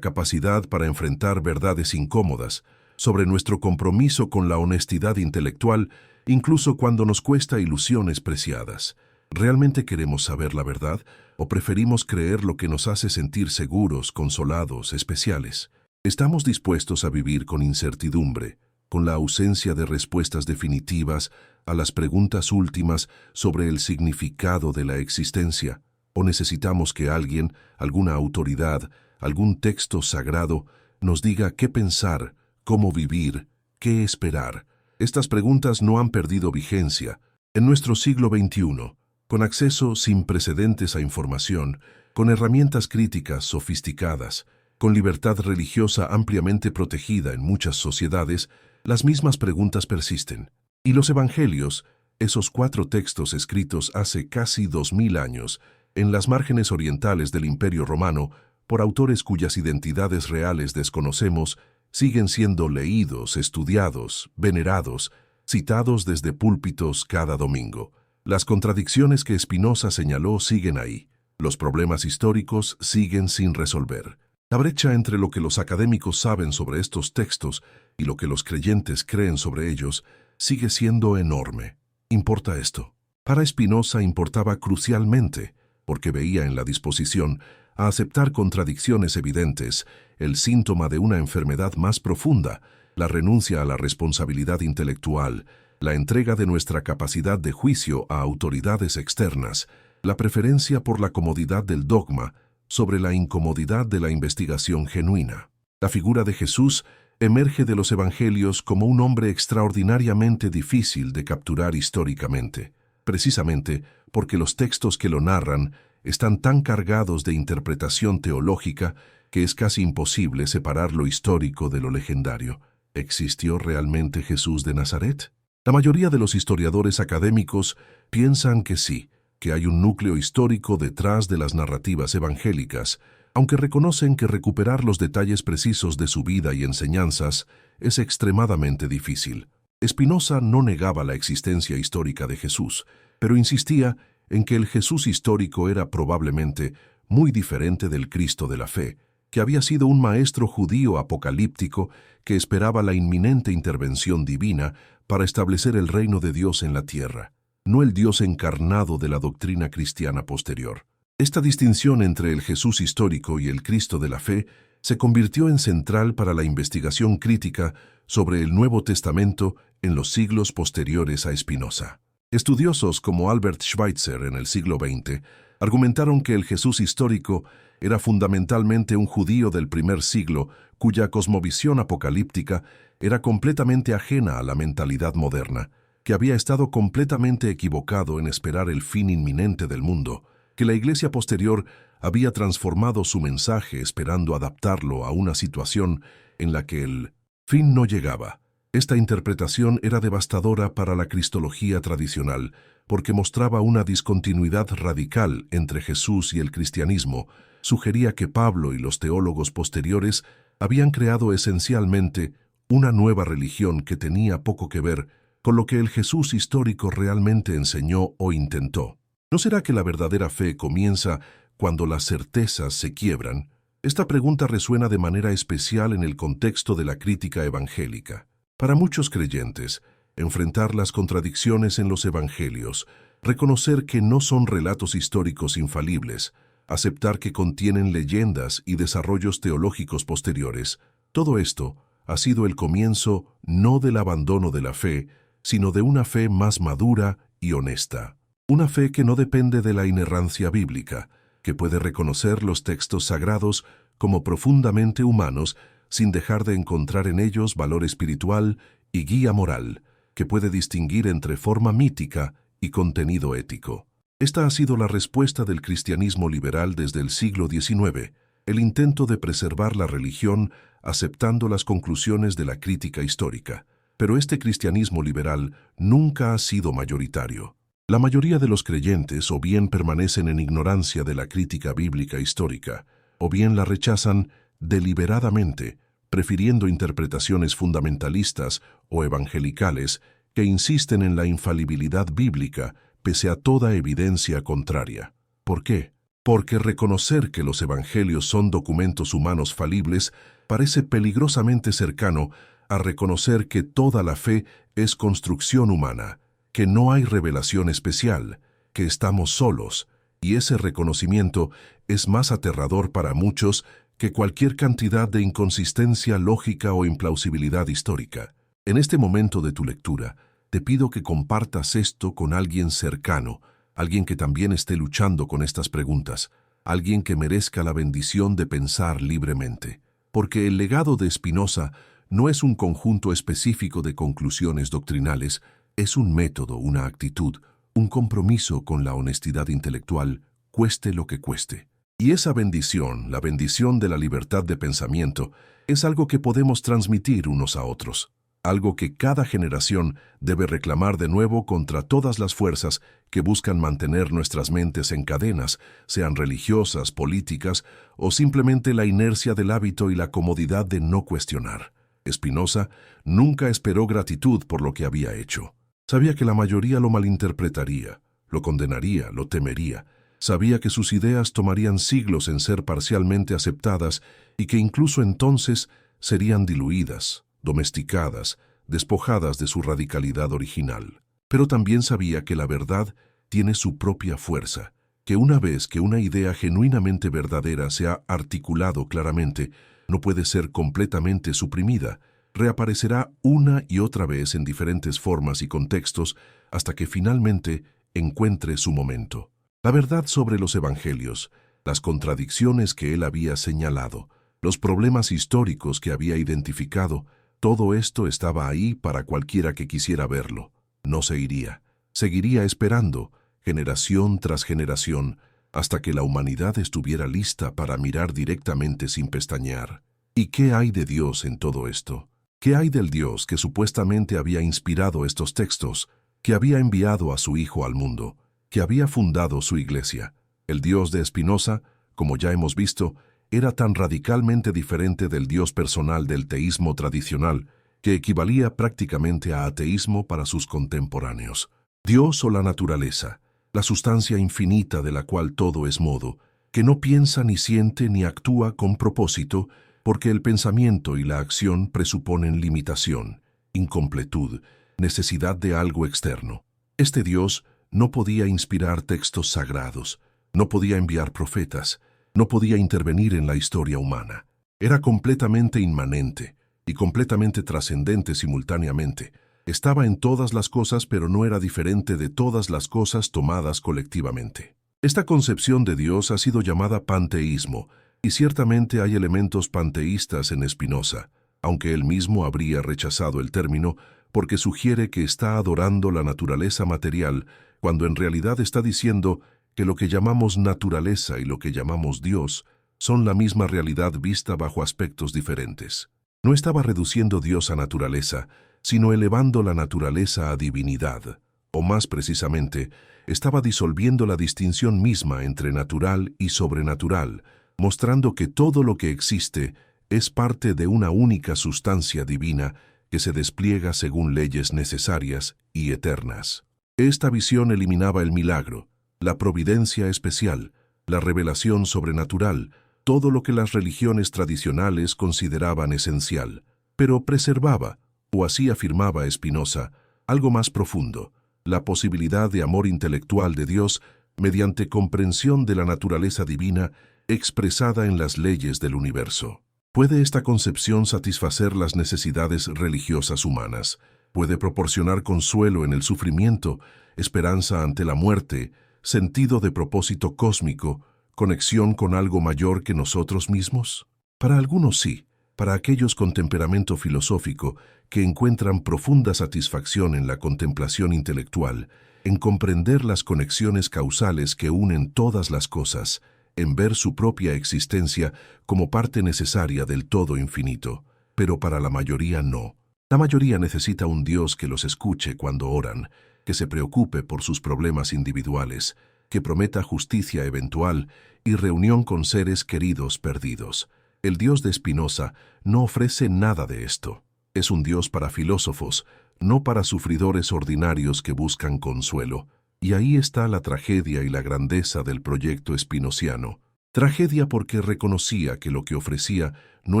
capacidad para enfrentar verdades incómodas, sobre nuestro compromiso con la honestidad intelectual, incluso cuando nos cuesta ilusiones preciadas. ¿Realmente queremos saber la verdad o preferimos creer lo que nos hace sentir seguros, consolados, especiales? ¿Estamos dispuestos a vivir con incertidumbre, con la ausencia de respuestas definitivas a las preguntas últimas sobre el significado de la existencia? ¿O necesitamos que alguien, alguna autoridad, algún texto sagrado, nos diga qué pensar, cómo vivir, qué esperar? Estas preguntas no han perdido vigencia. En nuestro siglo XXI, con acceso sin precedentes a información, con herramientas críticas sofisticadas, con libertad religiosa ampliamente protegida en muchas sociedades, las mismas preguntas persisten. Y los evangelios, esos 4 textos escritos hace casi 2000 años, en las márgenes orientales del Imperio Romano, por autores cuyas identidades reales desconocemos, siguen siendo leídos, estudiados, venerados, citados desde púlpitos cada domingo. Las contradicciones que Spinoza señaló siguen ahí. Los problemas históricos siguen sin resolver. La brecha entre lo que los académicos saben sobre estos textos y lo que los creyentes creen sobre ellos sigue siendo enorme. ¿Importa esto? Para Spinoza importaba crucialmente, porque veía en la disposición a aceptar contradicciones evidentes el síntoma de una enfermedad más profunda, la renuncia a la responsabilidad intelectual, la entrega de nuestra capacidad de juicio a autoridades externas, la preferencia por la comodidad del dogma sobre la incomodidad de la investigación genuina. La figura de Jesús emerge de los evangelios como un hombre extraordinariamente difícil de capturar históricamente, precisamente porque los textos que lo narran están tan cargados de interpretación teológica que es casi imposible separar lo histórico de lo legendario. ¿Existió realmente Jesús de Nazaret? La mayoría de los historiadores académicos piensan que sí, que hay un núcleo histórico detrás de las narrativas evangélicas, aunque reconocen que recuperar los detalles precisos de su vida y enseñanzas es extremadamente difícil. Spinoza no negaba la existencia histórica de Jesús, pero insistía en que el Jesús histórico era probablemente muy diferente del Cristo de la fe, que había sido un maestro judío apocalíptico que esperaba la inminente intervención divina para establecer el reino de Dios en la tierra, no el Dios encarnado de la doctrina cristiana posterior. Esta distinción entre el Jesús histórico y el Cristo de la fe se convirtió en central para la investigación crítica sobre el Nuevo Testamento en los siglos posteriores a Spinoza. Estudiosos como Albert Schweitzer en el siglo XX argumentaron que el Jesús histórico era fundamentalmente un judío del primer siglo cuya cosmovisión apocalíptica era completamente ajena a la mentalidad moderna, que había estado completamente equivocado en esperar el fin inminente del mundo, que la Iglesia posterior había transformado su mensaje esperando adaptarlo a una situación en la que el fin no llegaba. Esta interpretación era devastadora para la cristología tradicional, porque mostraba una discontinuidad radical entre Jesús y el cristianismo. Sugería que Pablo y los teólogos posteriores habían creado esencialmente una nueva religión que tenía poco que ver con lo que el Jesús histórico realmente enseñó o intentó. ¿No será que la verdadera fe comienza cuando las certezas se quiebran? Esta pregunta resuena de manera especial en el contexto de la crítica evangélica. Para muchos creyentes, enfrentar las contradicciones en los evangelios, reconocer que no son relatos históricos infalibles, aceptar que contienen leyendas y desarrollos teológicos posteriores, todo esto ha sido el comienzo no del abandono de la fe, sino de una fe más madura y honesta. Una fe que no depende de la inerrancia bíblica, que puede reconocer los textos sagrados como profundamente humanos sin dejar de encontrar en ellos valor espiritual y guía moral, que puede distinguir entre forma mítica y contenido ético. Esta ha sido la respuesta del cristianismo liberal desde el siglo XIX, el intento de preservar la religión aceptando las conclusiones de la crítica histórica. Pero este cristianismo liberal nunca ha sido mayoritario. La mayoría de los creyentes o bien permanecen en ignorancia de la crítica bíblica histórica, o bien la rechazan deliberadamente, prefiriendo interpretaciones fundamentalistas o evangelicales que insisten en la infalibilidad bíblica pese a toda evidencia contraria. ¿Por qué? Porque reconocer que los evangelios son documentos humanos falibles parece peligrosamente cercano a reconocer que toda la fe es construcción humana, que no hay revelación especial, que estamos solos, y ese reconocimiento es más aterrador para muchos que cualquier cantidad de inconsistencia lógica o implausibilidad histórica. En este momento de tu lectura, te pido que compartas esto con alguien cercano, alguien que también esté luchando con estas preguntas, alguien que merezca la bendición de pensar libremente. Porque el legado de Spinoza no es un conjunto específico de conclusiones doctrinales, es un método, una actitud, un compromiso con la honestidad intelectual, cueste lo que cueste. Y esa bendición, la bendición de la libertad de pensamiento, es algo que podemos transmitir unos a otros. Algo que cada generación debe reclamar de nuevo contra todas las fuerzas que buscan mantener nuestras mentes en cadenas, sean religiosas, políticas o simplemente la inercia del hábito y la comodidad de no cuestionar. Spinoza nunca esperó gratitud por lo que había hecho. Sabía que la mayoría lo malinterpretaría, lo condenaría, lo temería. Sabía que sus ideas tomarían siglos en ser parcialmente aceptadas y que incluso entonces serían diluidas, domesticadas, despojadas de su radicalidad original. Pero también sabía que la verdad tiene su propia fuerza, que una vez que una idea genuinamente verdadera se ha articulado claramente, no puede ser completamente suprimida, reaparecerá una y otra vez en diferentes formas y contextos hasta que finalmente encuentre su momento. La verdad sobre los evangelios, las contradicciones que él había señalado, los problemas históricos que había identificado, todo esto estaba ahí para cualquiera que quisiera verlo. No se iría. Seguiría esperando, generación tras generación, hasta que la humanidad estuviera lista para mirar directamente sin pestañear. ¿Y qué hay de Dios en todo esto? ¿Qué hay del Dios que supuestamente había inspirado estos textos, que había enviado a su Hijo al mundo, que había fundado su iglesia? El Dios de Spinoza, como ya hemos visto, era tan radicalmente diferente del Dios personal del teísmo tradicional, que equivalía prácticamente a ateísmo para sus contemporáneos. Dios o la naturaleza, la sustancia infinita de la cual todo es modo, que no piensa ni siente ni actúa con propósito, porque el pensamiento y la acción presuponen limitación, incompletud, necesidad de algo externo. Este Dios no podía inspirar textos sagrados, no podía enviar profetas, no podía intervenir en la historia humana. Era completamente inmanente y completamente trascendente simultáneamente. Estaba en todas las cosas, pero no era diferente de todas las cosas tomadas colectivamente. Esta concepción de Dios ha sido llamada panteísmo, y ciertamente hay elementos panteístas en Spinoza, aunque él mismo habría rechazado el término porque sugiere que está adorando la naturaleza material, cuando en realidad está diciendo que lo que llamamos naturaleza y lo que llamamos Dios son la misma realidad vista bajo aspectos diferentes. No estaba reduciendo Dios a naturaleza, sino elevando la naturaleza a divinidad, o más precisamente, estaba disolviendo la distinción misma entre natural y sobrenatural, mostrando que todo lo que existe es parte de una única sustancia divina que se despliega según leyes necesarias y eternas. Esta visión eliminaba el milagro, la providencia especial, la revelación sobrenatural, todo lo que las religiones tradicionales consideraban esencial, pero preservaba, o así afirmaba Spinoza, algo más profundo, la posibilidad de amor intelectual de Dios mediante comprensión de la naturaleza divina expresada en las leyes del universo. ¿Puede esta concepción satisfacer las necesidades religiosas humanas? ¿Puede proporcionar consuelo en el sufrimiento, esperanza ante la muerte, sentido de propósito cósmico, conexión con algo mayor que nosotros mismos? Para algunos sí, para aquellos con temperamento filosófico que encuentran profunda satisfacción en la contemplación intelectual en comprender las conexiones causales que unen todas las cosas, en ver su propia existencia como parte necesaria del todo infinito. Pero para la mayoría no. La mayoría necesita un Dios que los escuche cuando oran, que se preocupe por sus problemas individuales, que prometa justicia eventual y reunión con seres queridos perdidos. El Dios de Spinoza no ofrece nada de esto. Es un Dios para filósofos, no para sufridores ordinarios que buscan consuelo. Y ahí está la tragedia y la grandeza del proyecto spinociano. Tragedia porque reconocía que lo que ofrecía no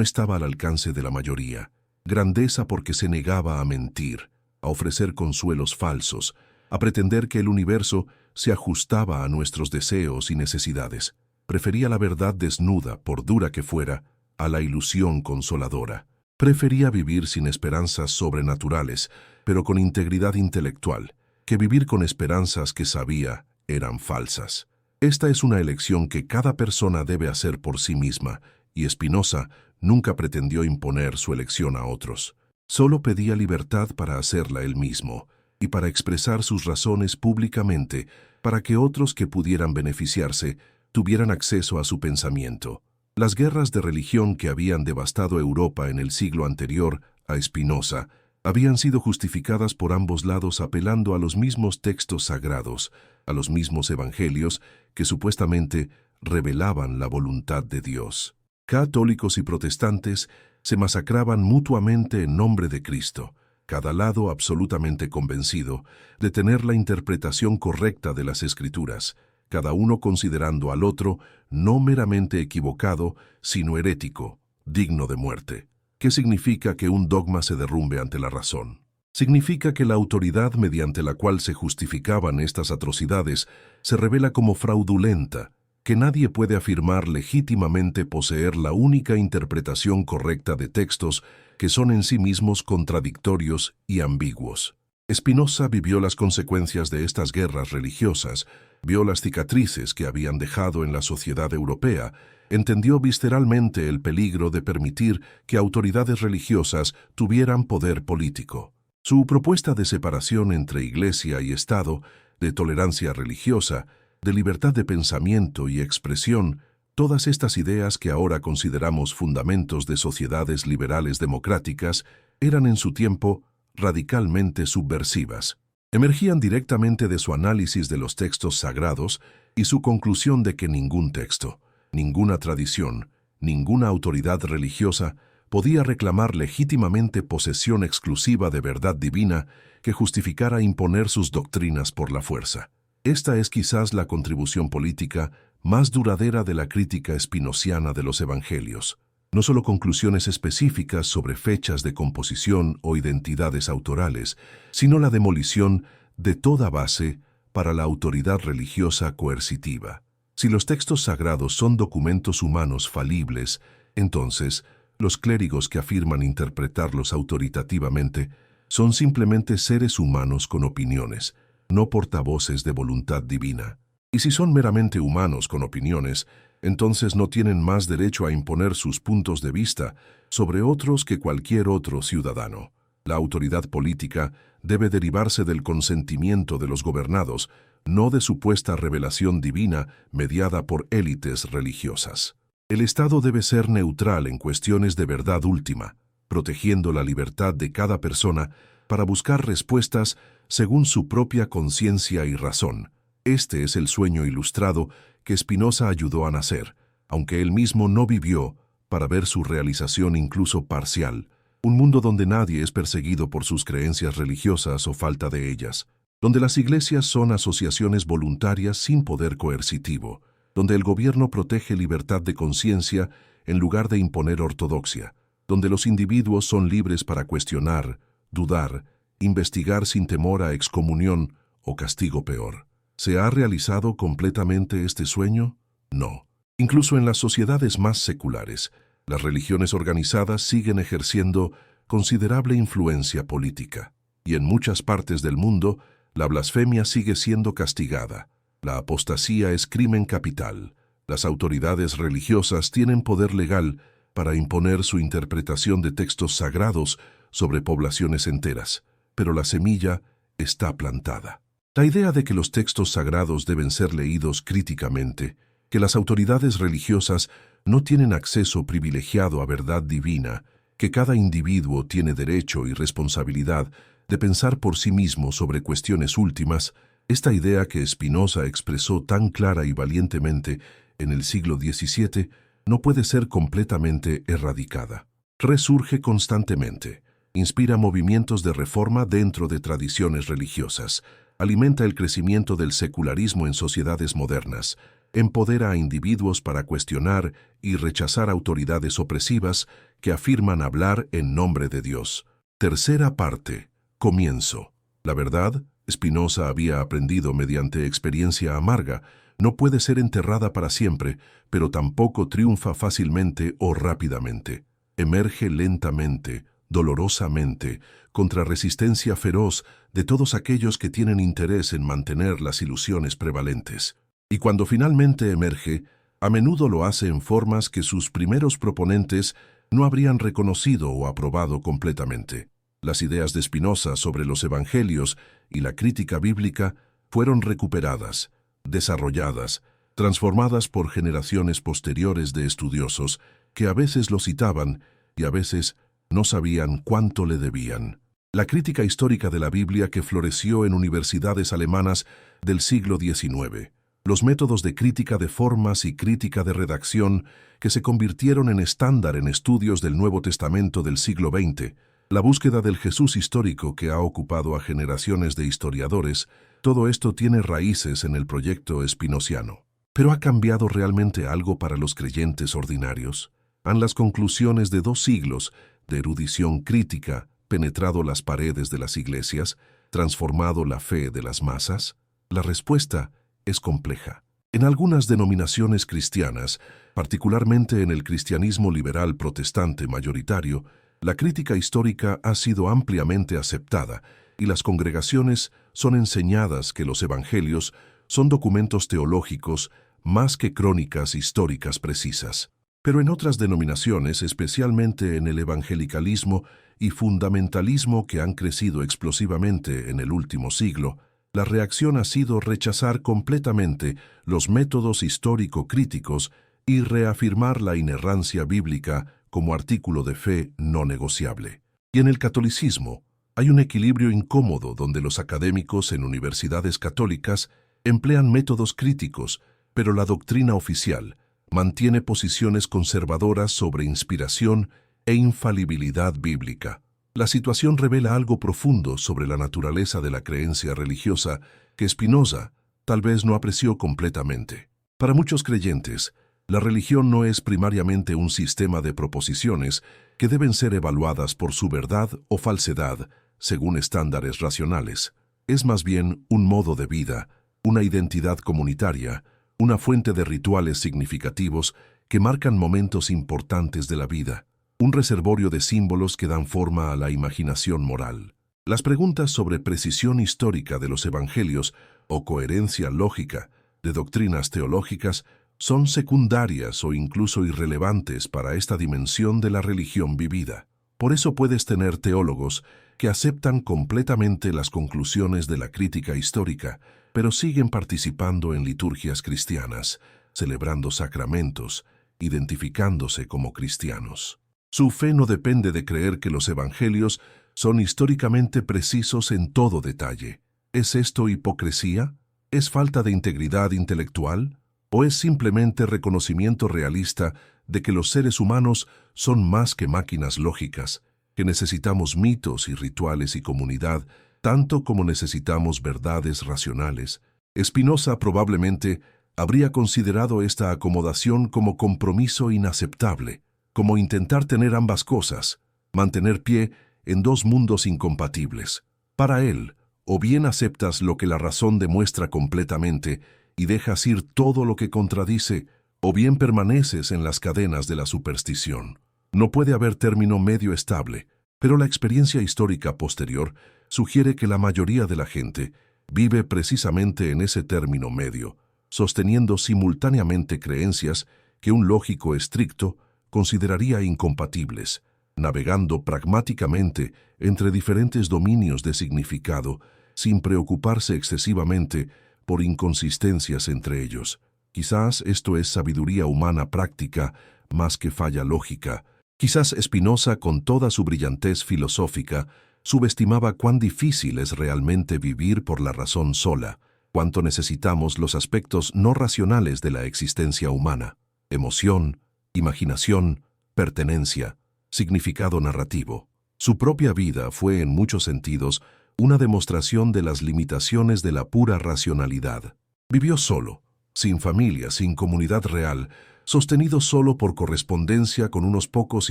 estaba al alcance de la mayoría. Grandeza porque se negaba a mentir, a ofrecer consuelos falsos, a pretender que el universo se ajustaba a nuestros deseos y necesidades. Prefería la verdad desnuda, por dura que fuera, a la ilusión consoladora. Prefería vivir sin esperanzas sobrenaturales, pero con integridad intelectual, que vivir con esperanzas que sabía eran falsas. Esta es una elección que cada persona debe hacer por sí misma, y Spinoza nunca pretendió imponer su elección a otros. Solo pedía libertad para hacerla él mismo, y para expresar sus razones públicamente, para que otros que pudieran beneficiarse tuvieran acceso a su pensamiento. Las guerras de religión que habían devastado Europa en el siglo anterior a Spinoza habían sido justificadas por ambos lados apelando a los mismos textos sagrados, a los mismos evangelios que supuestamente revelaban la voluntad de Dios. Católicos y protestantes se masacraban mutuamente en nombre de Cristo, cada lado absolutamente convencido de tener la interpretación correcta de las Escrituras, cada uno considerando al otro no meramente equivocado, sino herético, digno de muerte. ¿Qué significa que un dogma se derrumbe ante la razón? Significa que la autoridad mediante la cual se justificaban estas atrocidades se revela como fraudulenta, que nadie puede afirmar legítimamente poseer la única interpretación correcta de textos que son en sí mismos contradictorios y ambiguos. Spinoza vivió las consecuencias de estas guerras religiosas, vio las cicatrices que habían dejado en la sociedad europea, entendió visceralmente el peligro de permitir que autoridades religiosas tuvieran poder político. Su propuesta de separación entre Iglesia y Estado, de tolerancia religiosa, de libertad de pensamiento y expresión, todas estas ideas que ahora consideramos fundamentos de sociedades liberales democráticas, eran en su tiempo radicalmente subversivas. Emergían directamente de su análisis de los textos sagrados y su conclusión de que ningún texto, ninguna tradición, ninguna autoridad religiosa podía reclamar legítimamente posesión exclusiva de verdad divina que justificara imponer sus doctrinas por la fuerza. Esta es quizás la contribución política más duradera de la crítica spinociana de los evangelios. No solo conclusiones específicas sobre fechas de composición o identidades autorales, sino la demolición de toda base para la autoridad religiosa coercitiva. Si los textos sagrados son documentos humanos falibles, entonces los clérigos que afirman interpretarlos autoritativamente son simplemente seres humanos con opiniones, no portavoces de voluntad divina. Y si son meramente humanos con opiniones, entonces no tienen más derecho a imponer sus puntos de vista sobre otros que cualquier otro ciudadano. La autoridad política debe derivarse del consentimiento de los gobernados, no de supuesta revelación divina mediada por élites religiosas. El Estado debe ser neutral en cuestiones de verdad última, protegiendo la libertad de cada persona para buscar respuestas según su propia conciencia y razón. Este es el sueño ilustrado que Spinoza ayudó a nacer, aunque él mismo no vivió para ver su realización incluso parcial. Un mundo donde nadie es perseguido por sus creencias religiosas o falta de ellas, donde las iglesias son asociaciones voluntarias sin poder coercitivo, donde el gobierno protege libertad de conciencia en lugar de imponer ortodoxia, donde los individuos son libres para cuestionar, dudar, investigar sin temor a excomunión o castigo peor. ¿Se ha realizado completamente este sueño? No. Incluso en las sociedades más seculares, las religiones organizadas siguen ejerciendo considerable influencia política. Y en muchas partes del mundo, la blasfemia sigue siendo castigada. La apostasía es crimen capital. Las autoridades religiosas tienen poder legal para imponer su interpretación de textos sagrados sobre poblaciones enteras, pero la semilla está plantada. La idea de que los textos sagrados deben ser leídos críticamente, que las autoridades religiosas no tienen acceso privilegiado a verdad divina, que cada individuo tiene derecho y responsabilidad de pensar por sí mismo sobre cuestiones últimas, esta idea que Spinoza expresó tan clara y valientemente en el siglo XVII no puede ser completamente erradicada. Resurge constantemente, inspira movimientos de reforma dentro de tradiciones religiosas, alimenta el crecimiento del secularismo en sociedades modernas, empodera a individuos para cuestionar y rechazar autoridades opresivas que afirman hablar en nombre de Dios. Tercera parte. Comienzo. La verdad, Spinoza había aprendido mediante experiencia amarga, no puede ser enterrada para siempre, pero tampoco triunfa fácilmente o rápidamente. Emerge lentamente, dolorosamente, contra resistencia feroz de todos aquellos que tienen interés en mantener las ilusiones prevalentes. Y cuando finalmente emerge, a menudo lo hace en formas que sus primeros proponentes no habrían reconocido o aprobado completamente. Las ideas de Spinoza sobre los evangelios y la crítica bíblica fueron recuperadas, desarrolladas, transformadas por generaciones posteriores de estudiosos que a veces lo citaban y a veces no sabían cuánto le debían. La crítica histórica de la Biblia que floreció en universidades alemanas del siglo XIX. Los métodos de crítica de formas y crítica de redacción que se convirtieron en estándar en estudios del Nuevo Testamento del siglo XX, la búsqueda del Jesús histórico que ha ocupado a generaciones de historiadores, todo esto tiene raíces en el proyecto spinoziano. ¿Pero ha cambiado realmente algo para los creyentes ordinarios? ¿Han las conclusiones de 2 siglos de erudición crítica penetrado las paredes de las iglesias, transformado la fe de las masas? La respuesta es compleja. En algunas denominaciones cristianas, particularmente en el cristianismo liberal protestante mayoritario, la crítica histórica ha sido ampliamente aceptada y las congregaciones son enseñadas que los evangelios son documentos teológicos más que crónicas históricas precisas. Pero en otras denominaciones, especialmente en el evangelicalismo y fundamentalismo que han crecido explosivamente en el último siglo, la reacción ha sido rechazar completamente los métodos histórico-críticos y reafirmar la inerrancia bíblica como artículo de fe no negociable. Y en el catolicismo hay un equilibrio incómodo donde los académicos en universidades católicas emplean métodos críticos, pero la doctrina oficial mantiene posiciones conservadoras sobre inspiración e infalibilidad bíblica. La situación revela algo profundo sobre la naturaleza de la creencia religiosa que Spinoza tal vez no apreció completamente. Para muchos creyentes, la religión no es primariamente un sistema de proposiciones que deben ser evaluadas por su verdad o falsedad según estándares racionales. Es más bien un modo de vida, una identidad comunitaria, una fuente de rituales significativos que marcan momentos importantes de la vida, un reservorio de símbolos que dan forma a la imaginación moral. Las preguntas sobre precisión histórica de los evangelios o coherencia lógica de doctrinas teológicas son secundarias o incluso irrelevantes para esta dimensión de la religión vivida. Por eso puedes tener teólogos que aceptan completamente las conclusiones de la crítica histórica, pero siguen participando en liturgias cristianas, celebrando sacramentos, identificándose como cristianos. Su fe no depende de creer que los evangelios son históricamente precisos en todo detalle. ¿Es esto hipocresía? ¿Es falta de integridad intelectual? ¿O es simplemente reconocimiento realista de que los seres humanos son más que máquinas lógicas, que necesitamos mitos y rituales y comunidad, tanto como necesitamos verdades racionales? Spinoza probablemente habría considerado esta acomodación como compromiso inaceptable, como intentar tener ambas cosas, mantener pie en 2 mundos incompatibles. Para él, o bien aceptas lo que la razón demuestra completamente y dejas ir todo lo que contradice, o bien permaneces en las cadenas de la superstición. No puede haber término medio estable, pero la experiencia histórica posterior sugiere que la mayoría de la gente vive precisamente en ese término medio, sosteniendo simultáneamente creencias que un lógico estricto consideraría incompatibles, navegando pragmáticamente entre diferentes dominios de significado sin preocuparse excesivamente por inconsistencias entre ellos. Quizás esto es sabiduría humana práctica más que falla lógica. Quizás Spinoza, con toda su brillantez filosófica, subestimaba cuán difícil es realmente vivir por la razón sola, cuánto necesitamos los aspectos no racionales de la existencia humana: emoción, imaginación, pertenencia, significado narrativo. Su propia vida fue, en muchos sentidos, una demostración de las limitaciones de la pura racionalidad. Vivió solo, sin familia, sin comunidad real, sostenido solo por correspondencia con unos pocos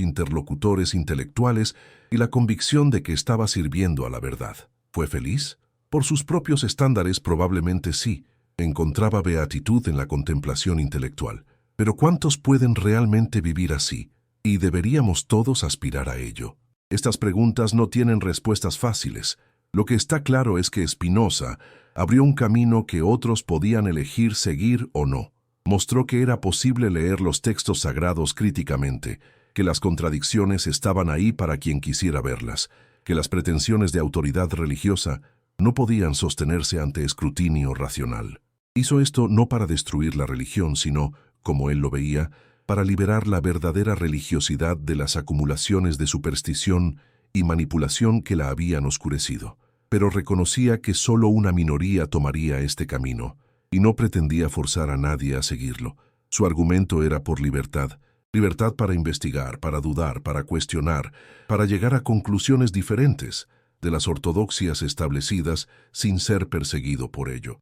interlocutores intelectuales y la convicción de que estaba sirviendo a la verdad. ¿Fue feliz? Por sus propios estándares probablemente sí. Encontraba beatitud en la contemplación intelectual. Pero ¿cuántos pueden realmente vivir así? Y deberíamos todos aspirar a ello. Estas preguntas no tienen respuestas fáciles. Lo que está claro es que Spinoza abrió un camino que otros podían elegir seguir o no. Mostró que era posible leer los textos sagrados críticamente, que las contradicciones estaban ahí para quien quisiera verlas, que las pretensiones de autoridad religiosa no podían sostenerse ante escrutinio racional. Hizo esto no para destruir la religión, sino, como él lo veía, para liberar la verdadera religiosidad de las acumulaciones de superstición y manipulación que la habían oscurecido. Pero reconocía que solo una minoría tomaría este camino, y no pretendía forzar a nadie a seguirlo. Su argumento era por libertad, libertad para investigar, para dudar, para cuestionar, para llegar a conclusiones diferentes de las ortodoxias establecidas sin ser perseguido por ello.